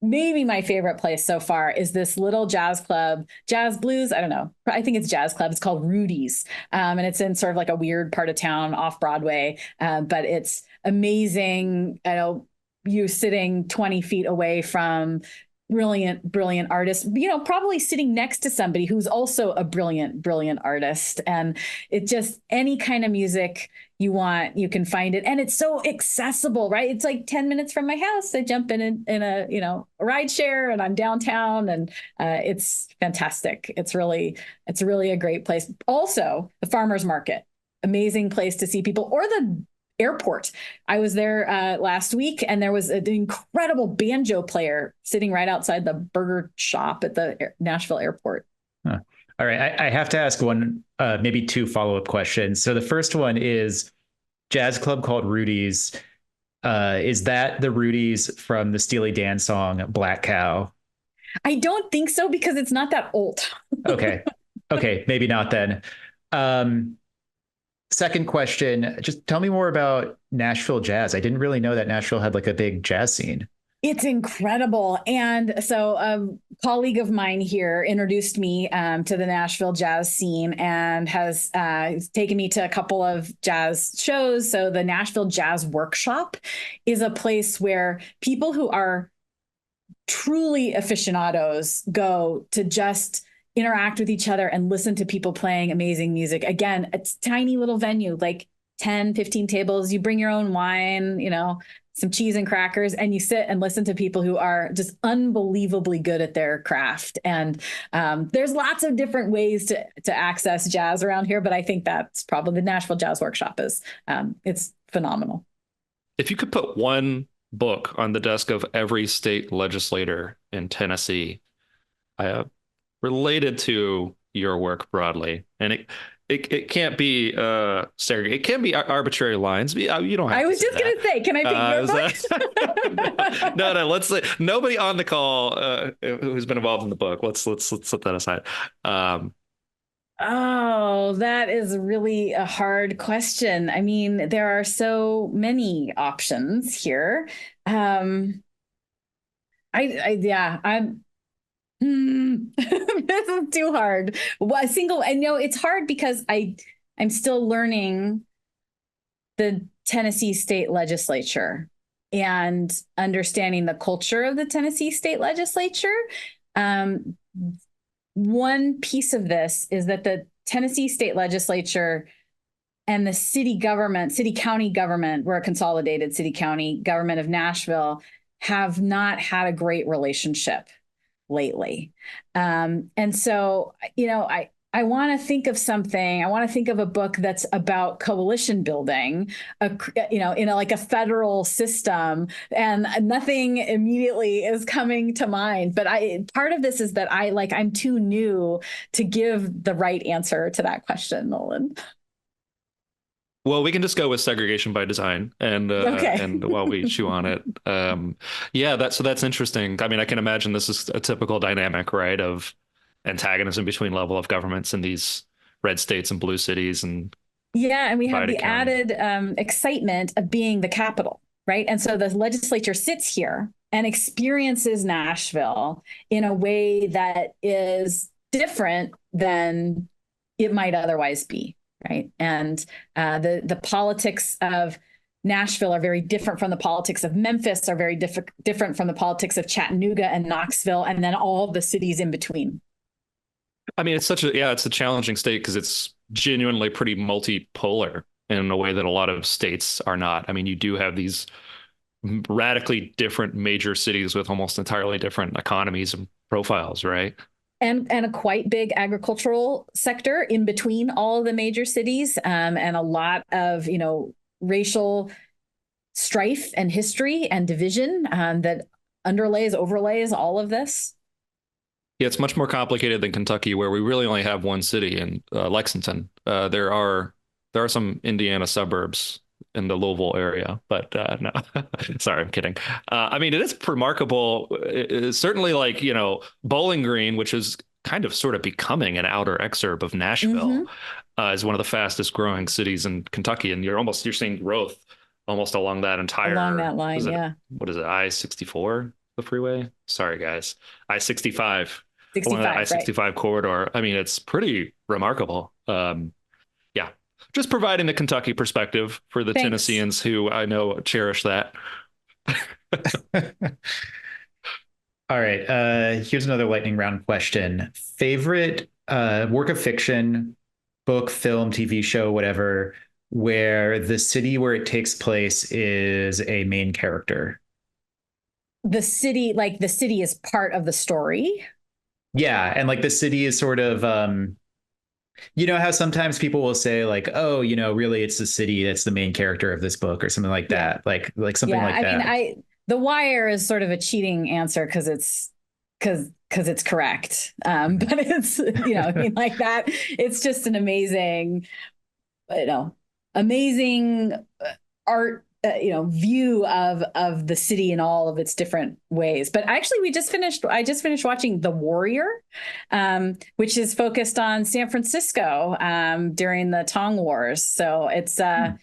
maybe my favorite place so far is this little jazz club, Jazz Blues. I don't know. I think it's jazz club. It's called Rudy's. And it's in sort of like a weird part of town off Broadway. But it's amazing. I know you sitting 20 feet away from brilliant artist, probably sitting next to somebody who's also a brilliant artist. And it just, any kind of music you want, you can find it. And it's so accessible, right? It's like 10 minutes from my house. I jump in a ride share and I'm downtown, and it's fantastic. It's really a great place. Also, the farmer's market, amazing place to see people, or the airport. I was there last week, and there was an incredible banjo player sitting right outside the burger shop at the Nashville airport. Huh. All right. I have to ask one, maybe two follow-up questions. So the first one is jazz club called Rudy's. Is that the Rudy's from the Steely Dan song Black Cow? I don't think so, because it's not that old. Okay. Maybe not then. Second question, just tell me more about Nashville jazz. I didn't really know that Nashville had like a big jazz scene. It's incredible. And so a colleague of mine here introduced me to the Nashville jazz scene, and has taken me to a couple of jazz shows. So the Nashville Jazz Workshop is a place where people who are truly aficionados go to just interact with each other and listen to people playing amazing music. Again, it's a tiny little venue, like 10, 15 tables. You bring your own wine, some cheese and crackers, and you sit and listen to people who are just unbelievably good at their craft. And there's lots of different ways to access jazz around here, but I think that's probably the Nashville Jazz Workshop is, it's phenomenal. If you could put one book on the desk of every state legislator in Tennessee, related to your work broadly, and it can't be segregated. It can be arbitrary lines. You don't have I to was say just going to say, can I pick your book? No. Let's say nobody on the call who's been involved in the book. Let's set that aside. Oh, that is really a hard question. I mean, there are so many options here. Yeah, this is too hard. Well, it's hard because I'm still learning the Tennessee state legislature and understanding the culture of the Tennessee state legislature. One piece of this is that the Tennessee state legislature and the city county government, we're a consolidated city county government of Nashville, have not had a great relationship lately. And so, I want to think of something. I want to think of a book that's about coalition building, like a federal system, and nothing immediately is coming to mind. But part of this is that I'm too new to give the right answer to that question, Nolan. Well, we can just go with segregation by design, and Okay. and while we chew on it, that's interesting. I mean, I can imagine this is a typical dynamic, right, of antagonism between level of governments in these red states and blue cities, and and we have the county. added excitement of being the capital, right? And so the legislature sits here and experiences Nashville in a way that is different than it might otherwise be. Right. And the politics of Nashville are very different from the politics of Memphis, are very different from the politics of Chattanooga and Knoxville, and then all the cities in between. I mean, it's a challenging state because it's genuinely pretty multipolar in a way that a lot of states are not. I mean, you do have these radically different major cities with almost entirely different economies and profiles, right? And a quite big agricultural sector in between all of the major cities, and a lot of, racial strife and history and division that overlays all of this. Yeah, it's much more complicated than Kentucky, where we really only have one city in Lexington. There are some Indiana suburbs in the Louisville area, but no, sorry, I'm kidding. I mean, it is remarkable. It's certainly like, Bowling Green, which is kind of sort of becoming an outer exurb of Nashville, is one of the fastest growing cities in Kentucky. And you're seeing growth almost along that line. Yeah. What is it? I-64, the freeway? Sorry, guys. I-65. 65, along that I-65 right. corridor. I mean, it's pretty remarkable. Yeah. Just providing the Kentucky perspective for the Thanks. Tennesseans who I know cherish that. All right. Here's another lightning round question. Favorite work of fiction, book, film, TV show, whatever, where the city where it takes place is a main character? The city is part of the story. Yeah. And like the city is sort of, how sometimes people will say like, oh, really it's the city that's the main character of this book or something like that. Like something like that. I mean, The Wire is sort of a cheating answer because it's correct. But it's, I mean, like that, it's just an amazing, amazing art, view of the city in all of its different ways. But actually, I just finished watching The Warrior, which is focused on San Francisco during the Tong Wars. So it's that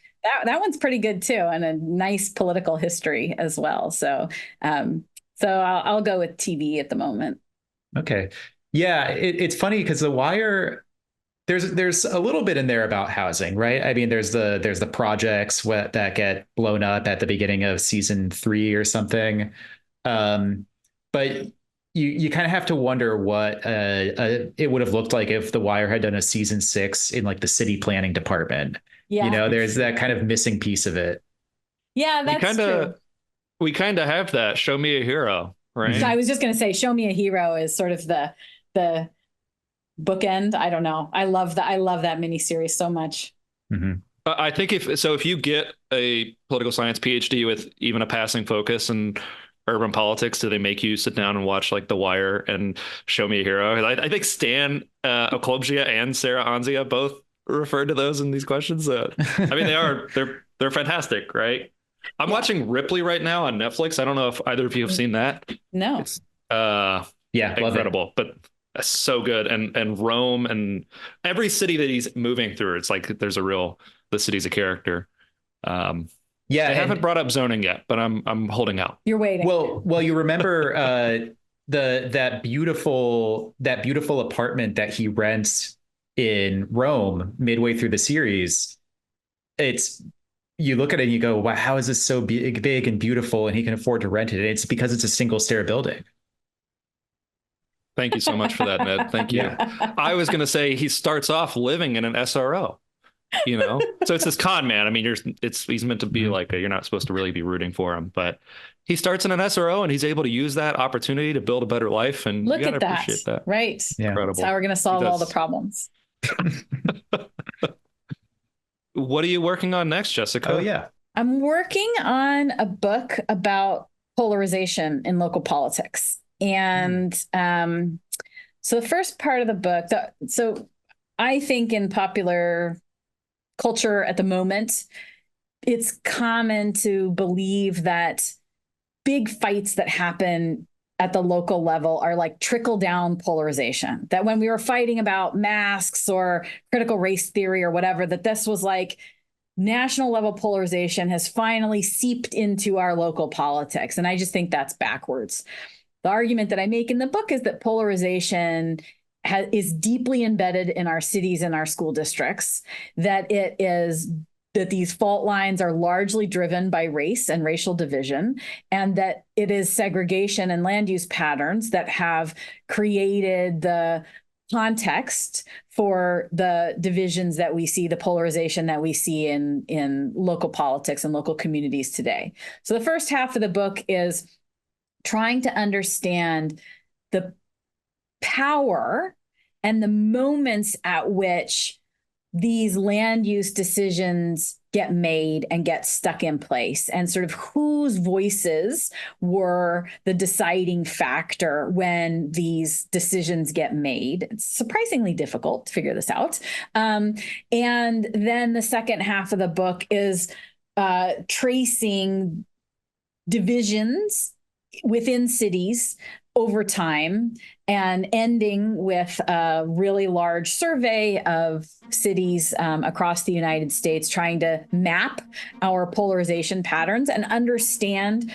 one's pretty good too, and a nice political history as well. So I'll go with TV at the moment. Okay. Yeah, it's funny because The Wire, there's a little bit in there about housing, right? I mean, there's the projects that get blown up at the beginning of season 3 or something. But you kind of have to wonder what it would have looked like if The Wire had done a season 6 in like the city planning department. Yeah. There's that kind of missing piece of it. Yeah, that's true. We kind of have that. Show me a hero, right? So I was just going to say, Show Me a Hero is sort of the bookend. I don't know. I love that miniseries so much. Mm-hmm. I think if you get a political science PhD with even a passing focus in urban politics, do they make you sit down and watch like The Wire and Show Me a Hero? I think Stan Oklobzia and Sarah Anzia both referred to those in these questions. I mean, they're fantastic, right? I'm watching Ripley right now on Netflix. I don't know if either of you have seen that. No. It's Yeah, incredible, but so good. And Rome and every city that he's moving through, it's like the city's a character. Yeah, I haven't brought up zoning yet, but I'm holding out. You're waiting. Well, you remember that beautiful apartment that he rents in Rome midway through the series. You look at it and you go, wow, how is this so big and beautiful, and he can afford to rent it? And it's because it's a single stair building. Thank you so much for that, Ned. Thank you. Yeah. I was going to say he starts off living in an SRO, so it's this con man. I mean, he's meant to be like you're not supposed to really be rooting for him, but he starts in an SRO and he's able to use that opportunity to build a better life. And look you gotta at that. appreciate that. Right. Yeah. Incredible. That's how we're going to solve all the problems. What are you working on next, Jessica? Oh, yeah. I'm working on a book about polarization in local politics. And so the first part of the book, so I think in popular culture at the moment, it's common to believe that big fights that happen at the local level are like trickle down polarization, that when we were fighting about masks or critical race theory or whatever, that this was like national level polarization has finally seeped into our local politics. And I just think that's backwards. The argument that I make in the book is that polarization is deeply embedded in our cities and our school districts, that these fault lines are largely driven by race and racial division, and that it is segregation and land use patterns that have created the context for the divisions that we see, the polarization that we see in local politics and local communities today. So the first half of the book is trying to understand the power and the moments at which these land use decisions get made and get stuck in place, and sort of whose voices were the deciding factor when these decisions get made. It's surprisingly difficult to figure this out. And then the second half of the book is tracing divisions within cities over time, and ending with a really large survey of cities across the United States, trying to map our polarization patterns and understand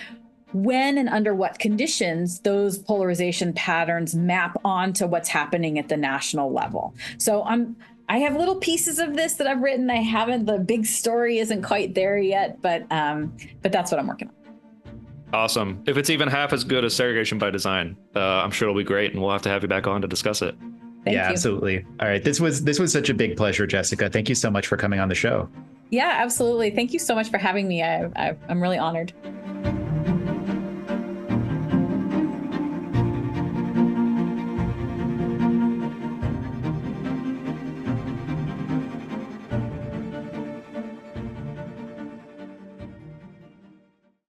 when and under what conditions those polarization patterns map onto what's happening at the national level. So I have little pieces of this that I've written. The big story isn't quite there yet, but that's what I'm working on. Awesome. If it's even half as good as Segregation by Design, I'm sure it'll be great, and we'll have to have you back on to discuss it. Thank you. Absolutely. All right. This was such a big pleasure, Jessica. Thank you so much for coming on the show. Yeah, absolutely. Thank you so much for having me. I'm really honored.